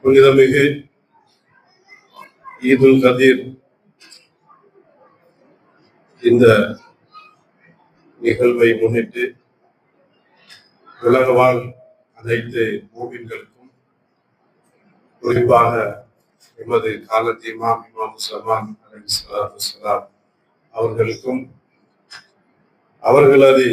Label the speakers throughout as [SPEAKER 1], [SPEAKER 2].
[SPEAKER 1] புனிதமிகு ஈதுல் கதீர் இந்த நிகழ்வை முன்னிட்டு உலக வாழ் அனைத்து மூமின்களுக்கும், குறிப்பாக எமது காலத்தி இமாம் முஸ்லமான் அலைஹிஸ்ஸலாத்து அவர்களுக்கும் அவர்களது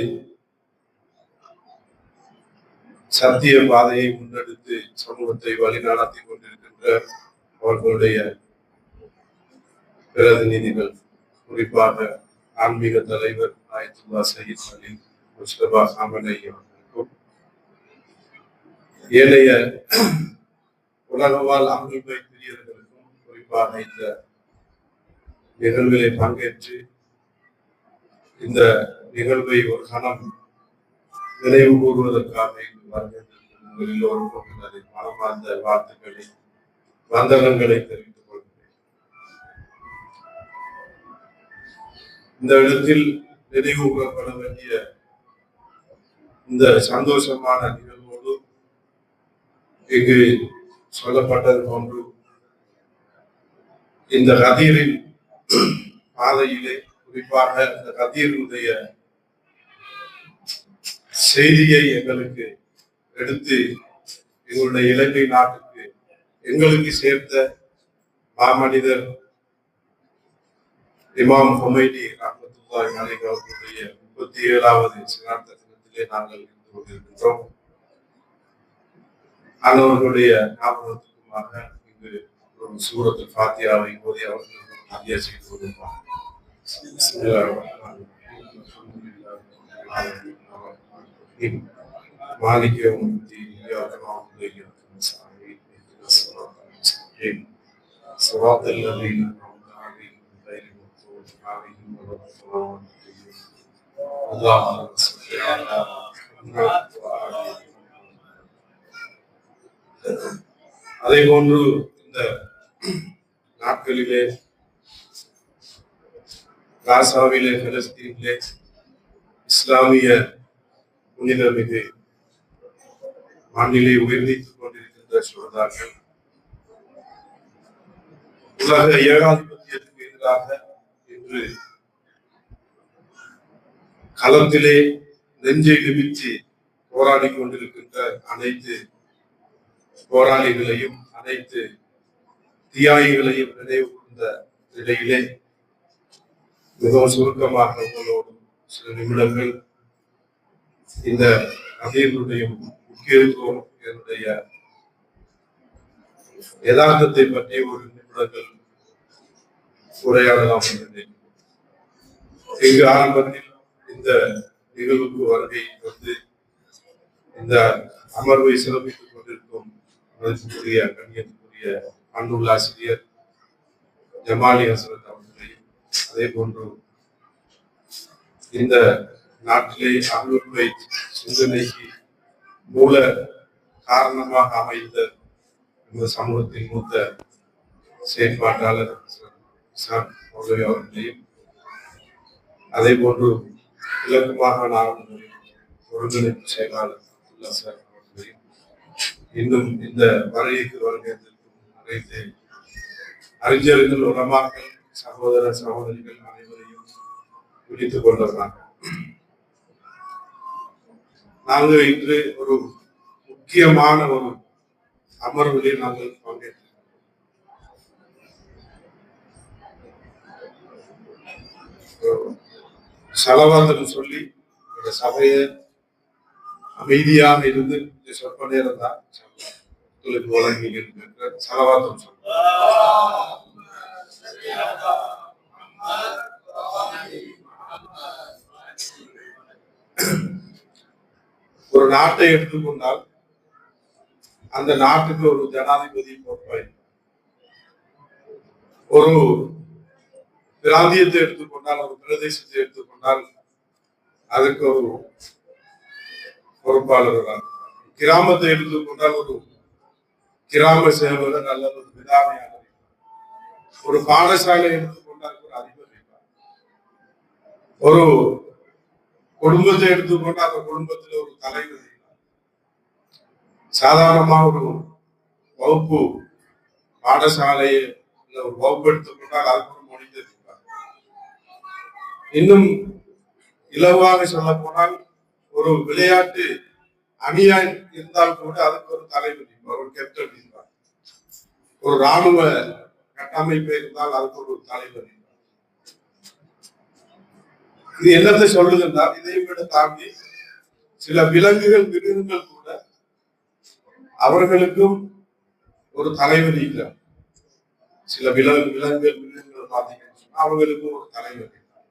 [SPEAKER 1] சத்திய பாதையை முன்னெடுத்து சமூகத்தை வழிநடத்தி கொண்டிருக்கின்ற அவர்களுடைய பிரதிநிதிகள், குறிப்பாக ஆன்மீக தலைவர் ஆயத்துல்லா சயீத் அலி முஸ்தபா ஹாமனை அவர்களுக்கும், ஏனைய உலகவாழ் அகழ்வை பிரியர்களுக்கும், குறிப்பாக இந்த நிகழ்விலே பங்கேற்று இந்த நிகழ்வை ஒரு கணம் நினைவு கூறுவதற்காக உங்கள் எல்லோருக்கும் எனது மனமார்ந்த வாழ்த்துக்களை, வந்தனங்களை தெரிவித்துக் கொள்கிறேன். இந்த இடத்தில் நினைவு கூறப்பட வேண்டிய இந்த சந்தோஷமான நிகழ்வோடு இங்கு சொல்லப்பட்டது போன்று இந்த கதீரின் பாதையிலே, குறிப்பாக இந்த கதீருடைய செய்தியை எங்களுக்கு எடுத்து எங்களுடைய இலங்கை நாட்டுக்கு எங்களுக்கு சேர்த்த மாமனிதர் இமாம் ஹுமைனி ரஹ்மத்துல்லாஹி அலைஹி அவர்களுடைய 37வது சிறாந்த தினத்திலே நாங்கள் இருந்து கொண்டிருக்கின்றோம். அவர்களுடைய ஞாபகத்துக்குமாக இங்கு ஒரு சூரத்துல் ஃபாத்தியாவை ஓதி அவர்களுக்கு ஹதியா செய்து கொண்டிருக்கிறோம். مالك يوم الدين إياك نعبد وإياك نستعين اهدنا الصراط المستقيم صراط الذين أنعمت عليهم غير المغضوب عليهم ولا الضالين اللهم صل على محمد وآل محمد. அதே போன்று இந்த நாட்களிலே காசாவிலே, பலஸ்தீனிலே இஸ்லாமிய புனிதமிகு மண்ணிலே உயிர்நீத்துக் கொண்டிருக்கின்ற சுகதாக்கள் உலக ஏகாதிபத்தியத்துக்கு எதிராக இன்று களத்திலே நெஞ்சை நிமித்தி போராடி கொண்டிருக்கின்ற அனைத்து போராளிகளையும், அனைத்து தியாகிகளையும் நினைவு கூர்ந்த நிலையிலே மிகவும் சுருக்கமாக உங்களோடு சில நிமிடங்கள் இந்த கதீருடைய முக்கியத்துவம், என்னுடைய யதார்த்தத்தை பற்றி ஒரு நிமிடங்கள் உரையாடலாம் என்று இங்கு ஆரம்பத்தில் இந்த நிகழ்வுக்கு வருகை வந்து இந்த அமர்வை சிறப்பித்துக் கொண்டிருக்கும் மதிப்புக்குரிய கண்ணியத்துக்குரிய அன்புள்ள ஆசிரியர் ஜமாலி ஹசரத் அவர்களையும், அதே போன்று இந்த நாட்டிலே அகழ்வை சிந்தனைக்கு மூல காரணமாக அமைந்த இந்த சமூகத்தின் மூத்த செயற்பாட்டாளர் அவர்களையும், அதே போன்று கிழக்கு மாகாண ஒருங்கிணைப்பு செயலாளர் அவர்களையும், இன்னும் இந்த வருகைக்கு வருகிறதற்கும் அனைத்து அறிஞர்கள், உலமாக்கள், சகோதர சகோதரிகள் அனைவரையும் விழித்துக் கொண்டிருக்கிறாங்க. நாங்கள் இன்று ஒரு முக்கியமான ஒரு அமர்விலே நாங்கள் பங்கேற்றோம். சலவாதம் சொல்லி இந்த சபையை அமைதியாக இருந்து சொற்ப நேரம் தான் உங்களுக்கு வழங்கி இருக்கின்ற சலவாதம் சொல்லி ஒரு நாட்டை எடுத்துக்கொண்டால் அந்த நாட்டுக்கு ஒரு ஜனாதிபதி பொறுப்பாய், ஒரு பிராந்தியத்தை எடுத்துக்கொண்டால், ஒரு பிரதேசத்தை எடுத்துக்கொண்டால் அதற்கு ஒரு பொறுப்பாளர், கிராமத்தை எடுத்துக்கொண்டால் ஒரு கிராம சேவகர் அல்லது ஒரு விதானியாளர், ஒரு பாடசாலை எடுத்துக்கொண்டால் ஒரு அதிபர், ஒரு குடும்பத்தை எடுத்துக்கொண்டால் அந்த குடும்பத்தில் ஒரு தலைவர், சாதாரணமா ஒரு வகுப்பு பாடசாலையை ஒரு வகுப்பு எடுத்துக்கொண்டால் அதுக்கு ஒரு மொழி தெரிவிப்பார். இன்னும் இலவாக சொல்ல போனால் ஒரு விளையாட்டு அணியா இருந்தால் கூட அதுக்கு ஒரு தலைவர் இருப்பார், ஒரு கேப்டன் இருப்பார். ஒரு ராணுவ கட்டமைப்பு இருந்தால் அதுக்கு ஒரு தலைவர் இருப்பார். இது என்னத்தை சொல்லுது என்றால், இதை விட தாண்டி சில விலங்குகள் மிருகங்கள் கூட அவர்களுக்கும் ஒரு தலைவர் இருக்கிறார். சில விலங்குகள் மிருகங்கள் பார்த்தீங்கன்னு சொன்னா அவர்களுக்கும் ஒரு தலைவர் இருக்கிறார்.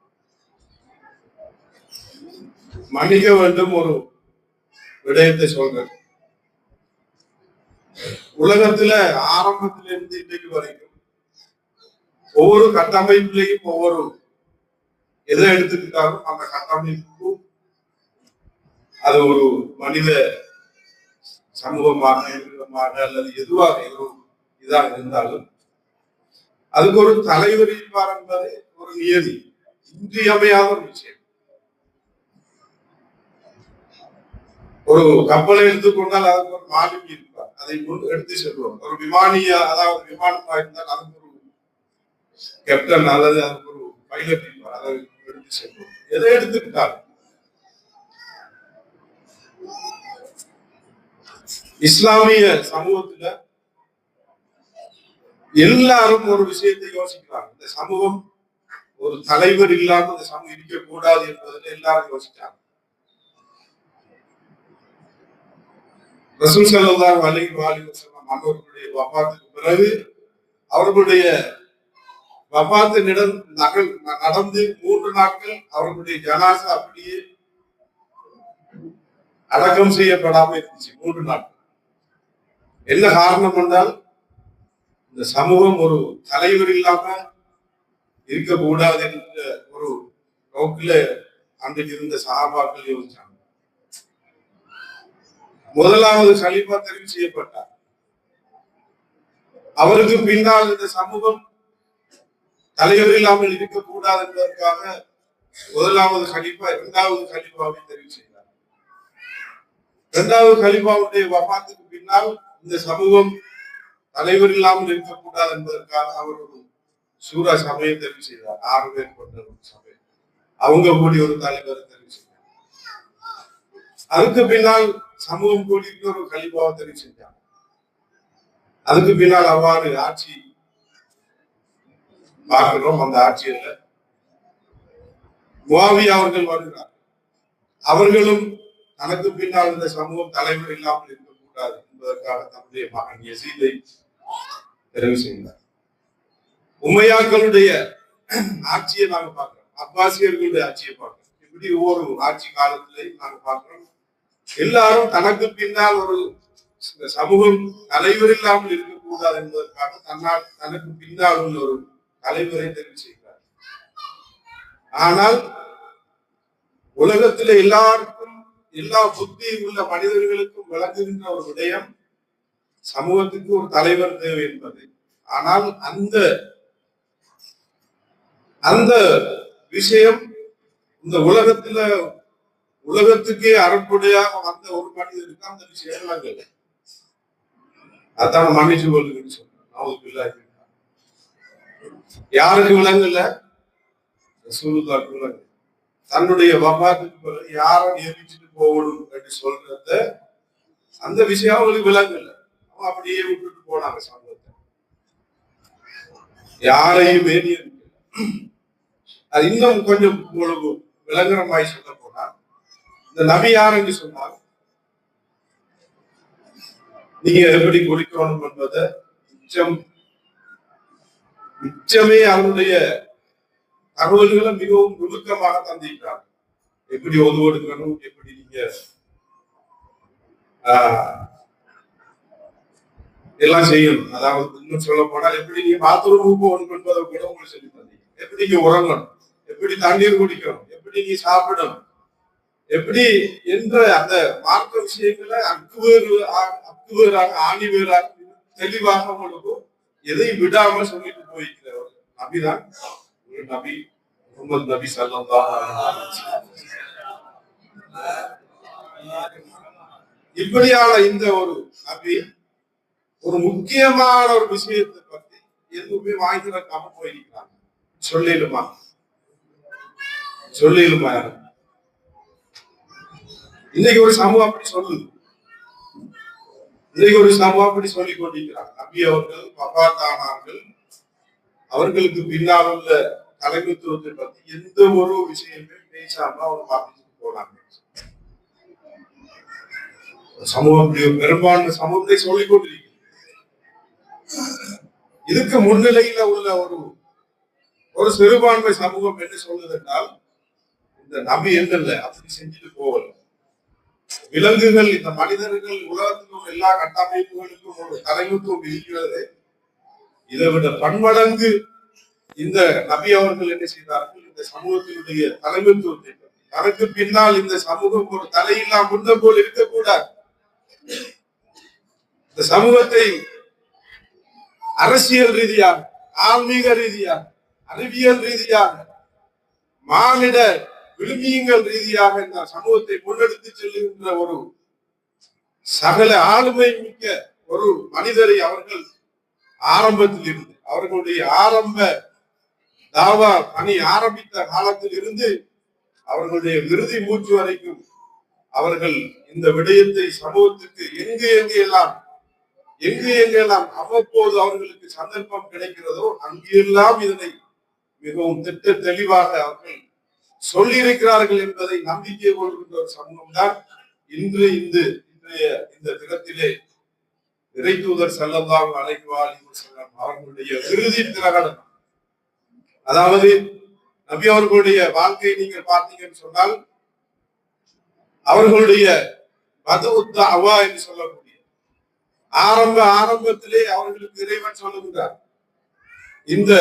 [SPEAKER 1] மன்னிக்க வேண்டும் ஒரு விடயத்தை சொல்றேன். உலகத்துல ஆரம்பத்தில இருந்து இன்றைக்கு வரைக்கும் ஒவ்வொரு கட்டமைப்புலையும் ஒவ்வொரு எதை எடுத்துக்கிட்டாலும் அந்த கட்டமைப்புக்கும் அது ஒரு மனித சமூகமாக மிருகமாக அல்லது எதுவாக இதாக இருந்தாலும் அதுக்கு ஒரு தலைவர் இருப்பார் என்பது ஒரு நியதி, இன்றியமையாத ஒரு விஷயம். ஒரு கப்பலை எடுத்துக்கொண்டால் அதுக்கு ஒரு மாலுமி இருப்பார், அதை எடுத்து செல்வோம். ஒரு விமானியா, அதாவது விமானமா இருந்தால் அதுக்கு ஒரு கேப்டன் அல்லது அதுக்கு ஒரு பைலட் இருப்பார், அதை எடுத்து செல்வோம். எதை எடுத்துக்கிட்டாலும் இஸ்லாமிய சமூகத்துல எல்லாரும் ஒரு விஷயத்தை யோசிக்கிறாங்க. இந்த சமூகம் ஒரு தலைவர் இல்லாமல் இந்த சமூகம் இருக்கக்கூடாது என்பதில் எல்லாரும் யோசிக்கிறாங்க. ரசூல் ஸல்லல்லாஹு அலைஹி வஸல்லம் அவர்களுடைய வஃபாத்துக்கு பிறகு அவர்களுடைய வஃபாத்து நடந்து 3 நாட்கள் அவர்களுடைய ஜனாசா அப்படியே அடக்கம் செய்யப்படாமல் இருந்துச்சு. 3 நாட்கள். என்ன காரணம் என்றால், இந்த சமூகம் ஒரு தலைவர் இல்லாம இருக்கக்கூடாது என்ற ஒரு நோக்கில அன்றைக்கு இருந்த சஹாபாக்கள் யோசிச்சாங்க. முதலாவது கலீஃபா தெரிவு செய்யப்பட்டார். அவருக்கு பின்னால் இந்த சமூகம் தலைவர் இல்லாமல் இருக்கக்கூடாது என்பதற்காக முதலாவது கலீஃபா 2வது கலீஃபாவை தெரிவு செய்தார். 2வது கலீஃபாவுடைய வஃபாத்துக்கு பின்னால் இந்த சமூகம் தலைவர் இல்லாமல் இருக்கக்கூடாது என்பதற்காக அவர் ஒரு சூரா சபையை தெரிவு செய்தார். 6 பேர் கொண்ட ஒரு சபை. அவங்க கூடி ஒரு தலைவரை தெரிவு செய்தார். அதுக்கு பின்னால் சமூகம் கூடி ஒரு கலீஃபாவை தெரிவு செஞ்சாங்க. அதுக்கு பின்னால் அவ்வாறு ஆட்சி பார்க்கிறோம். அந்த ஆட்சியில முஆவியா அவர்கள் வருகிறார். அவர்களும் தனக்கு பின்னால் இந்த சமூகம் தலைவர் இல்லாமல் இருக்கக்கூடாது என்பதற்காக தன்னுடைய மகன் யசீதை தெரிவு செய்தார். உமையாக்களுடைய ஆட்சியை நாங்க பார்க்கிறோம், அப்பாசியர்களுடைய ஆட்சியை பார்க்கிறோம். இப்படி ஒவ்வொரு ஆட்சி காலத்திலையும் நாங்க பார்க்கிறோம். எல்லாரும் தனக்கு பின்னால் ஒரு சமூகம் தலைவர் இல்லாமல் இருக்கக்கூடாது என்பதற்காக தனக்கு பின்னால் உள்ள ஒரு தலைவரை தெரிவு செய்கிறார். ஆனால் உலகத்தில் எல்லாருக்கும், எல்லா புத்தி உள்ள மனிதர்களுக்கும் விளங்குகின்ற ஒரு விடயம் சமூகத்துக்கு ஒரு தலைவர் தேவை என்பது. ஆனால் அந்த விஷயம் இந்த உலகத்துக்கே அறக்குடையாக வந்த ஒரு மனிதருக்கு அந்த விஷயம் விளங்கல. அதான் மன்னிச்சு கொள்ளுங்கன்னு சொல்றேன். யாருக்கு விளங்கல? ரசூலுல்லாஹ்வுக்கு விளங்கல. தன்னுடைய வஃபாத்துக்கு பிறகு யாரை நியமிச்சுட்டு போகணும் என்று சொல்றத அந்த விஷயம் அவங்களுக்கு விளங்கல. அவங்க அப்படியே விட்டுட்டு போனாங்க சமூகத்தை. யாரையுமே நியமிக்கல. அது இன்னும் கொஞ்சம் உங்களுக்கு விளங்குறமாய் சொல்ல போனா, இந்த நபி யார் என்று சொன்னால் நீங்க எப்படி குடிக்கணும் என்பதை மிச்சமே அவருடைய தகவல்களை மிகவும் நுணுக்கமாக தந்திருக்கிறார். எப்படி ஒது எடுக்கணும், எப்படி நீங்க எல்லாம் செய்யணும். அதாவது இன்னும் சொல்ல போனால் எப்படி நீங்க பாத்ரூமுக்கு போகணும் என்பதை கூட உங்களுக்கு சொல்லி தந்தீங்க. எப்படி நீங்க உறங்கணும், எப்படி தண்ணீர் குடிக்கணும், எப்படி நீங்க சாப்பிடணும், எப்படி என்ற அந்த மார்க்க விஷயங்களை அக்குவேராக ஆணி வேறாக தெளிவாக உங்களுக்கு எதை விடாம சொல்லிட்டு போயிருக்கிறவர் நபிதான் நபி முஹம்மது நபி ஸல்லல்லாஹு அலைஹி வஸல்லம். இப்படியான இந்த ஒரு நபி ஒரு முக்கியமான ஒரு விஷயத்தை பத்தி எதுவுமே வாங்கி வைக்காம போயிருக்கிறாங்க. சொல்லிடுமா சொல்லிடுமா இன்னைக்கு ஒரு சமூகம் அப்படி சொல்லுது. இன்னைக்கு ஒரு சமூகம் அப்படி சொல்லிக் கொண்டிருக்கிறாங்க. நபி அவர்கள் வஃபாத்தானார்கள், அவர்களுக்கு பின்னால் உள்ள தலைமைத்துவத்தை பத்தி எந்த ஒரு விஷயமே பேசாம அவங்க பார்த்துட்டு போனாங்க. சமூகம் பெரும்பான்மை சமூகத்தை சொல்லிக் கொண்டிருக்கிறது. இதுக்கு முன்னிலையில உள்ள ஒரு சிறுபான்மை சமூகம் என்ன சொல்லுது என்றால், இந்த நபி என்னல்ல அப்படி செஞ்சுட்டு போகல. விலங்குகள், இந்த மனிதர்கள், உலகத்திலும் எல்லா கட்டமைப்புகளுக்கும் ஒரு தலைமைத்துவம் இருக்கிறது. இதை விட பன்மடங்கு இந்த நபி அவர்கள் என்ன செய்தார்கள், இந்த சமூகத்தினுடைய தலைமைத்துவத்தை தனக்கு பின்னால் இந்த சமூகம் ஒரு தலையில்லா முன்ன போல் இருக்கக்கூடாது. இந்த சமூகத்தை அரசியல் ரீதியாக, ஆன்மீக ரீதியாக, அறிவியல் ரீதியாக, மானிட விழுமியங்கள் ரீதியாக இந்த சமூகத்தை முன்னெடுத்து செல்லுகின்ற ஒரு சகல ஆளுமை மிக்க ஒரு மனிதரை அவர்கள் ஆரம்பத்தில் இருந்து, அவர்களுடைய ஆரம்ப தாவா பணி ஆரம்பித்த காலத்தில் இருந்து அவர்களுடைய இறுதி மூச்சு வரைக்கும் அவர்கள் இந்த விடயத்தை சமூகத்துக்கு எங்கு எங்கெல்லாம் அவ்வப்போது அவர்களுக்கு சந்தர்ப்பம் கிடைக்கிறதோ அங்கெல்லாம் இதனை மிகவும் திட்ட தெளிவாக அவர்கள் சொல்லியிருக்கிறார்கள் என்பதை நம்பிக்கை கொள்கின்ற ஒரு சமூகம் தான் இன்றைய இந்த தினத்திலே இறை தூதர் ஸல்லல்லாஹு அலைஹி வஸல்லம் அவர்களுடைய இறுதி பிரகடனம். அதாவது நபி அவர்களுடைய வாழ்க்கையை நீங்கள் பார்த்தீங்கன்னு சொன்னால், அவர்களுடைய பதுஉத் தஅவா என்று சொல்லக்கூடிய ஆரம்பத்திலே அவர்களுக்கு இறைவன் சொல்லுகிறார், இந்த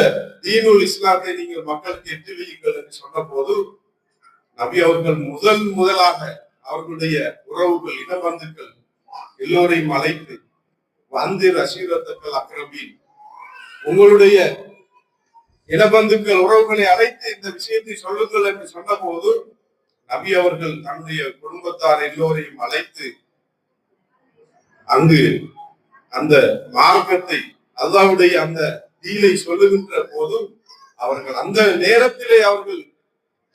[SPEAKER 1] தீனுல் இஸ்லாத்தை நீங்கள் மக்களுக்கு எட்டி வையுங்கள் என்று சொன்ன போது, நபி அவர்கள் முதலாக அவர்களுடைய உறவுகள், இனபந்துக்கள் எல்லோரையும் அழைத்து, வந்திர் அஷீரத்துக்கள் அக்ரபீன், உங்களுடைய இனபந்துக்கள் உறவுகளை அழைத்து இந்த விஷயத்தை சொல்லுங்கள் என்று சொன்ன போது, நபி அவர்கள் தன்னுடைய குடும்பத்தார் எல்லோரையும் அழைத்து அங்கு அந்த மார்க்கத்தை, அல்லாஹ்வுடைய அந்த தீனை சொல்லுகின்ற போது அவர்கள் அந்த நேரத்திலே அவர்கள்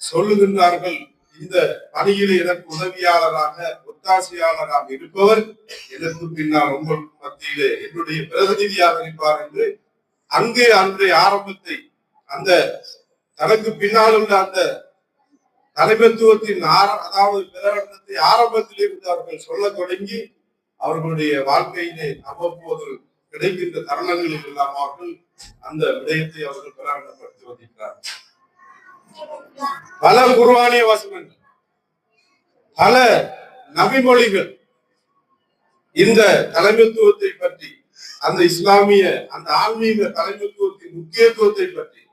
[SPEAKER 1] சொல்லுகின்றார்கள், இந்த பணியிலே எனக்கு உதவியாளராக, ஒத்தாசையாளராக இருப்பவர் எனக்கு பின்னால் உங்களுக்கு மத்தியிலே என்னுடைய பிரதிநிதியாக இருப்பார் என்று அங்கே அன்றைய ஆரம்பத்தை, அந்த தனக்கு பின்னால் உள்ள அந்த தலைமைத்துவத்தின் அதாவது பிரகடனத்தை ஆரம்பத்தில் இருந்து அவர்கள் சொல்ல தொடங்கி அவர்களுடைய வாழ்க்கையிலே அவ்வப்போது கிடைக்கின்ற தருணங்களில் எல்லாம் அவர்கள் அந்த விடயத்தை அவர்கள் பிரகடனப்படுத்தி வருகிறார்கள். பல குர்ஆனிய வசனங்கள், பல நபிமொழிகள் இந்த தலைமைத்துவத்தை பற்றி, அந்த இஸ்லாமிய அந்த ஆன்மீக தலைமைத்துவத்தின் முக்கியத்துவத்தை பற்றி,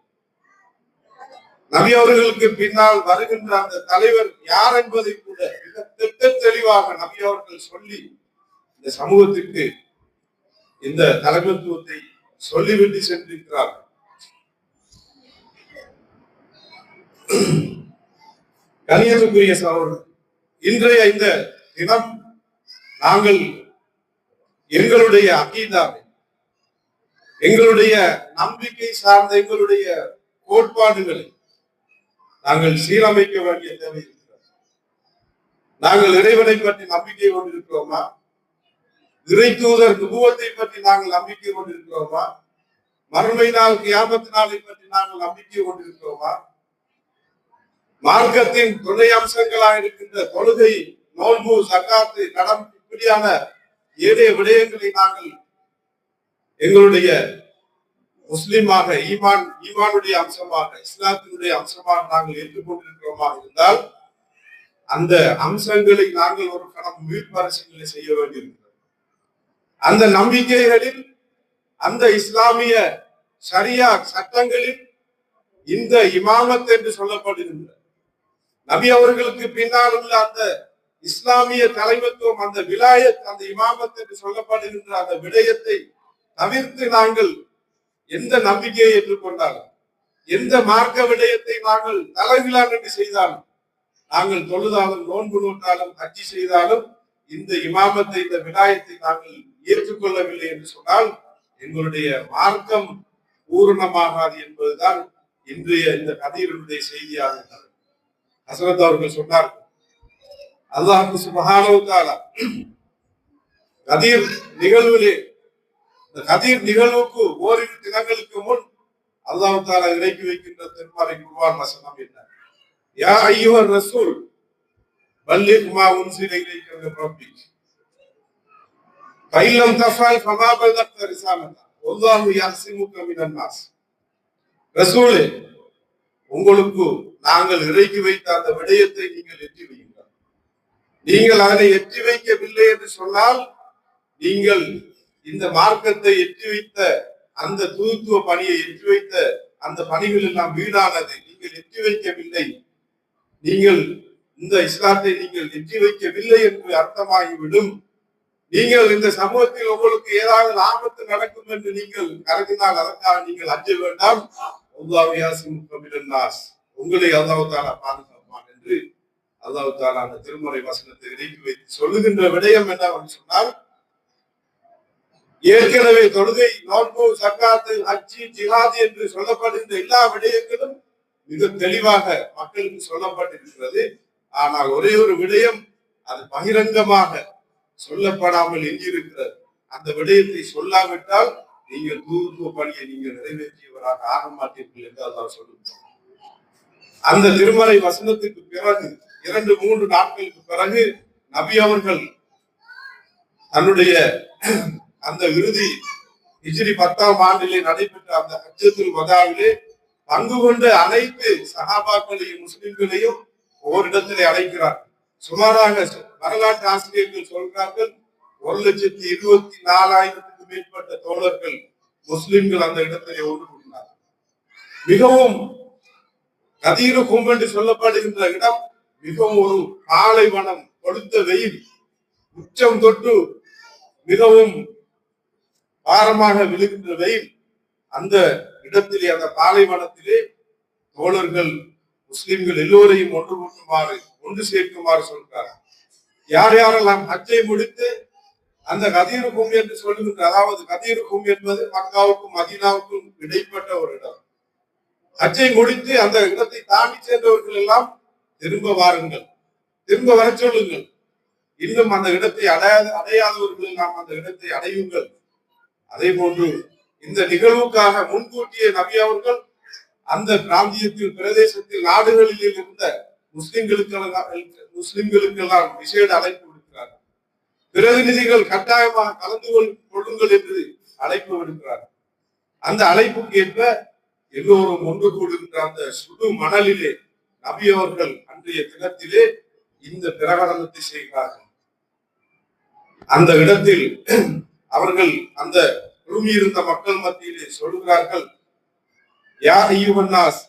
[SPEAKER 1] நபி அவர்களுக்கு பின்னால் வருகின்ற அந்த தலைவர் யார் என்பதை கூட மிக திட்ட தெளிவாக நபி அவர்கள் சொல்லி இந்த சமூகத்திற்கு இந்த தலைமைத்துவத்தை சொல்லிவிட்டு சென்றிருக்கிறார்கள். கணியத்துக்குரிய சகோதரர், இன்றைய இந்த தினம் நாங்கள் எங்களுடைய அகீதாவை, எங்களுடைய நம்பிக்கை சார்ந்த எங்களுடைய கோட்பாடுகளை நாங்கள் சீரமைக்க வேண்டிய தேவை இருக்கிறது. நாங்கள் இறைவனை பற்றி நம்பிக்கை கொண்டிருக்கிறோமா? இறை தூதர் நுபுவத்தை பற்றி நாங்கள் நம்பிக்கை கொண்டிருக்கிறோமா? மறுமை நாள் கியாமத் நாளை பற்றி நாங்கள் நம்பிக்கை கொண்டிருக்கிறோமா? மார்க்கத்தின் துணை அம்சங்களாக இருக்கின்ற தொழுகை, நோன்பு, ஜகாத்து, கடன் இப்படியான ஏனைய விடயங்களை நாங்கள் எங்களுடைய முஸ்லிமாக, ஈமானுடைய அம்சமாக, இஸ்லாத்தினுடைய அம்சமாக நாங்கள் ஏற்றுக்கொண்டிருக்கிறோமா இருந்தால் அந்த அம்சங்களை நாங்கள் ஒரு கணம் மீள்பரிசீலனை செய்ய வேண்டியிருக்கிறது. அந்த நம்பிக்கைகளில், அந்த இஸ்லாமிய ஷரியா சட்டங்களில் இந்த இமாமத் என்று சொல்லப்படுகின்ற நபி அவர்களுக்கு பின்னால் உள்ள அந்த இஸ்லாமிய தலைமைத்துவம், அந்த விலாயத், அந்த இமாமத் என்று சொல்லப்படுகின்ற அந்த விடயத்தை தவிர்த்து நாங்கள் எந்த நம்பிக்கையை ஏற்றுக்கொண்டாலும், எந்த மார்க்க விடயத்தை நாங்கள் தலைவிழா என்று செய்தாலும், நாங்கள் தொழுதாலும், நோன்பு நோட்டாலும், ஹஜ்ஜி செய்தாலும், இந்த இமாமத்தை, இந்த விலாயத்தை நாங்கள் ஏற்றுக்கொள்ளவில்லை என்று சொன்னால் எங்களுடைய மார்க்கம் பூரணமாகாது என்பதுதான் இன்றைய இந்த கதீருடைய செய்தியாக இருக்கிறது. ஹசரத் அவர்கள் சொன்னார்கள், அல்லாஹ் சுப்ஹானஹு வ தஆலா கதீர் நிகழ்விலே, இந்த கதீர் நிகழ்வுக்கு ஓரிரு தினங்களுக்கு முன் அல்லாஹ் தஆலா இறக்கி வைக்கின்ற திருமறை குர்ஆன் வசனம் என்ன? யா அய்யுஹர் ரசூல் பல்லிக் மா உன்சில இலைக மின் ரப்பிக் ஃபைல்லம் தஃஅல் ஃபமா பலக்த ரிசாலத்தா வல்லாஹு யஹ்சிமுக மினன் நாஸ். ரசூலே, உங்களுக்கு நாங்கள் இறக்கி வைத்த அந்த விடயத்தை நீங்கள் எட்டி வையுங்கள். நீங்கள் அதனை எட்டி வைக்கவில்லை என்று சொன்னால் நீங்கள் இந்த மார்க்கத்தை எட்டி வைத்த அந்த தூத்துவ பணியை எட்டி வைத்த அந்த பணிகள் எல்லாம் வீணானது. நீங்கள் எட்டி வைக்கவில்லை, நீங்கள் இந்த இஸ்லாத்தை நீங்கள் எட்டி வைக்கவில்லை என்று அர்த்தமாகிவிடும். நீங்கள் இந்த சமூகத்தில் உங்களுக்கு ஏதாவது ஆபத்து நடக்கும் என்று நீங்கள் கருதினால் அதற்காக நீங்கள் அஞ்ச வேண்டாம். உங்களை அல்லாஹ் தஆலா பாதுகாப்பான் என்று அல்லாஹ் தஆலா அந்த திருமறை வசனத்தை இறக்கி வைத்து சொல்லுகின்ற விடயம் என்னவென்று சொன்னால், ஏற்கனவே தொழுகை, நோன்பு, சக்காத்து, ஹஜ்ஜி, ஜிஹாத் என்று சொல்லப்படுகின்ற எல்லா விடயங்களும் மிக தெளிவாக மக்களுக்கு சொல்லப்பட்டிருக்கிறது. ஆனால் ஒரே ஒரு விடயம் அது பகிரங்கமாக சொல்லப்படாமல் எஞ்சியிருக்கிறது. அந்த விடயத்தை சொல்லாவிட்டால் நீங்கள் தூதுத்துவ பணியை நீங்கள் நிறைவேற்றியவராக ஆக மாட்டீர்கள் என்று அல்லாஹ் சொல்லுகிறார். அந்த திருமறை வசனத்துக்கு பிறகு 2-3 நாட்களுக்கு பிறகு நபி அவர்கள் தன்னுடைய அந்த இறுதி ஹிஜ்ரி 10ஆம் ஆண்டிலே நடைபெற்ற அந்த ஹஜ்ஜத்துல் வதாவிலே பங்கு கொண்ட அனைத்து சஹாபாக்களையும் முஸ்லிம்களையும் ஓரிடத்திலே அழைக்கிறார். சுமாராக வரலாற்று ஆசிரியர்கள் சொல்கிறார்கள் 1,24,000க்கு மேற்பட்ட தோழர்கள் முஸ்லிம்கள் அந்த இடத்திலே ஒன்று கூடினார். மிகவும் கதீரு கும் என்று சொல்லப்படுகின்ற இடம் மிகவும் ஒரு பாலைவனம், கொடுத்த வெயில், உச்சம் தொட்டு மிகவும் பாரமாக விழுகின்ற வெயில். அந்த இடத்திலே, அந்த பாலைவனத்திலே தோழர்கள் முஸ்லிம்கள் எல்லோரையும் ஒன்று கூட்டுமாறு, ஒன்று சேர்க்குமாறு சொல்கிறார். யார் யாரெல்லாம் ஹஜ்ஜை முடித்து அந்த கதீரு கும் என்று சொல்லுகின்ற, அதாவது கதீரு கும் என்பது மக்காவுக்கும் மதீனாவுக்கும் இடைப்பட்ட ஒரு இடம். ஹஜ்ஜை முடித்து அந்த இடத்தை தாண்டி சென்றவர்கள் எல்லாம் திரும்ப வாருங்கள், திரும்ப வர சொல்லுங்கள். இன்னும் அந்த இடத்தை அடையாதவர்கள் எல்லாம் அந்த இடத்தை அடையுங்கள். அதே போன்று இந்த நிகழ்வுக்காக முன்கூட்டிய நபி அவர்கள் அந்த பிராந்தியத்தில், பிரதேசத்தில், நாடுகளில் இருந்த முஸ்லிம்களுக்கெல்லாம் விசேட அழைப்பு விடுக்கிறார். பிரதிநிதிகள் கட்டாயமாக கலந்து கொள்ளுங்கள் என்று அழைப்பு விடுக்கிறார். அந்த அழைப்புக்கு ஏற்ப எல்லோரும் ஒன்று கூடுகின்ற அந்த சுடு மணலிலே நபி அவர்கள் அன்றைய தினத்திலே இந்த பிரகடனத்தை செய்கிறார்கள். அந்த இடத்தில் அவர்கள் அந்த குழுமியிருந்த மக்கள் மத்தியிலே சொல்கிறார்கள், யா அய்யுஹன் நாஸ்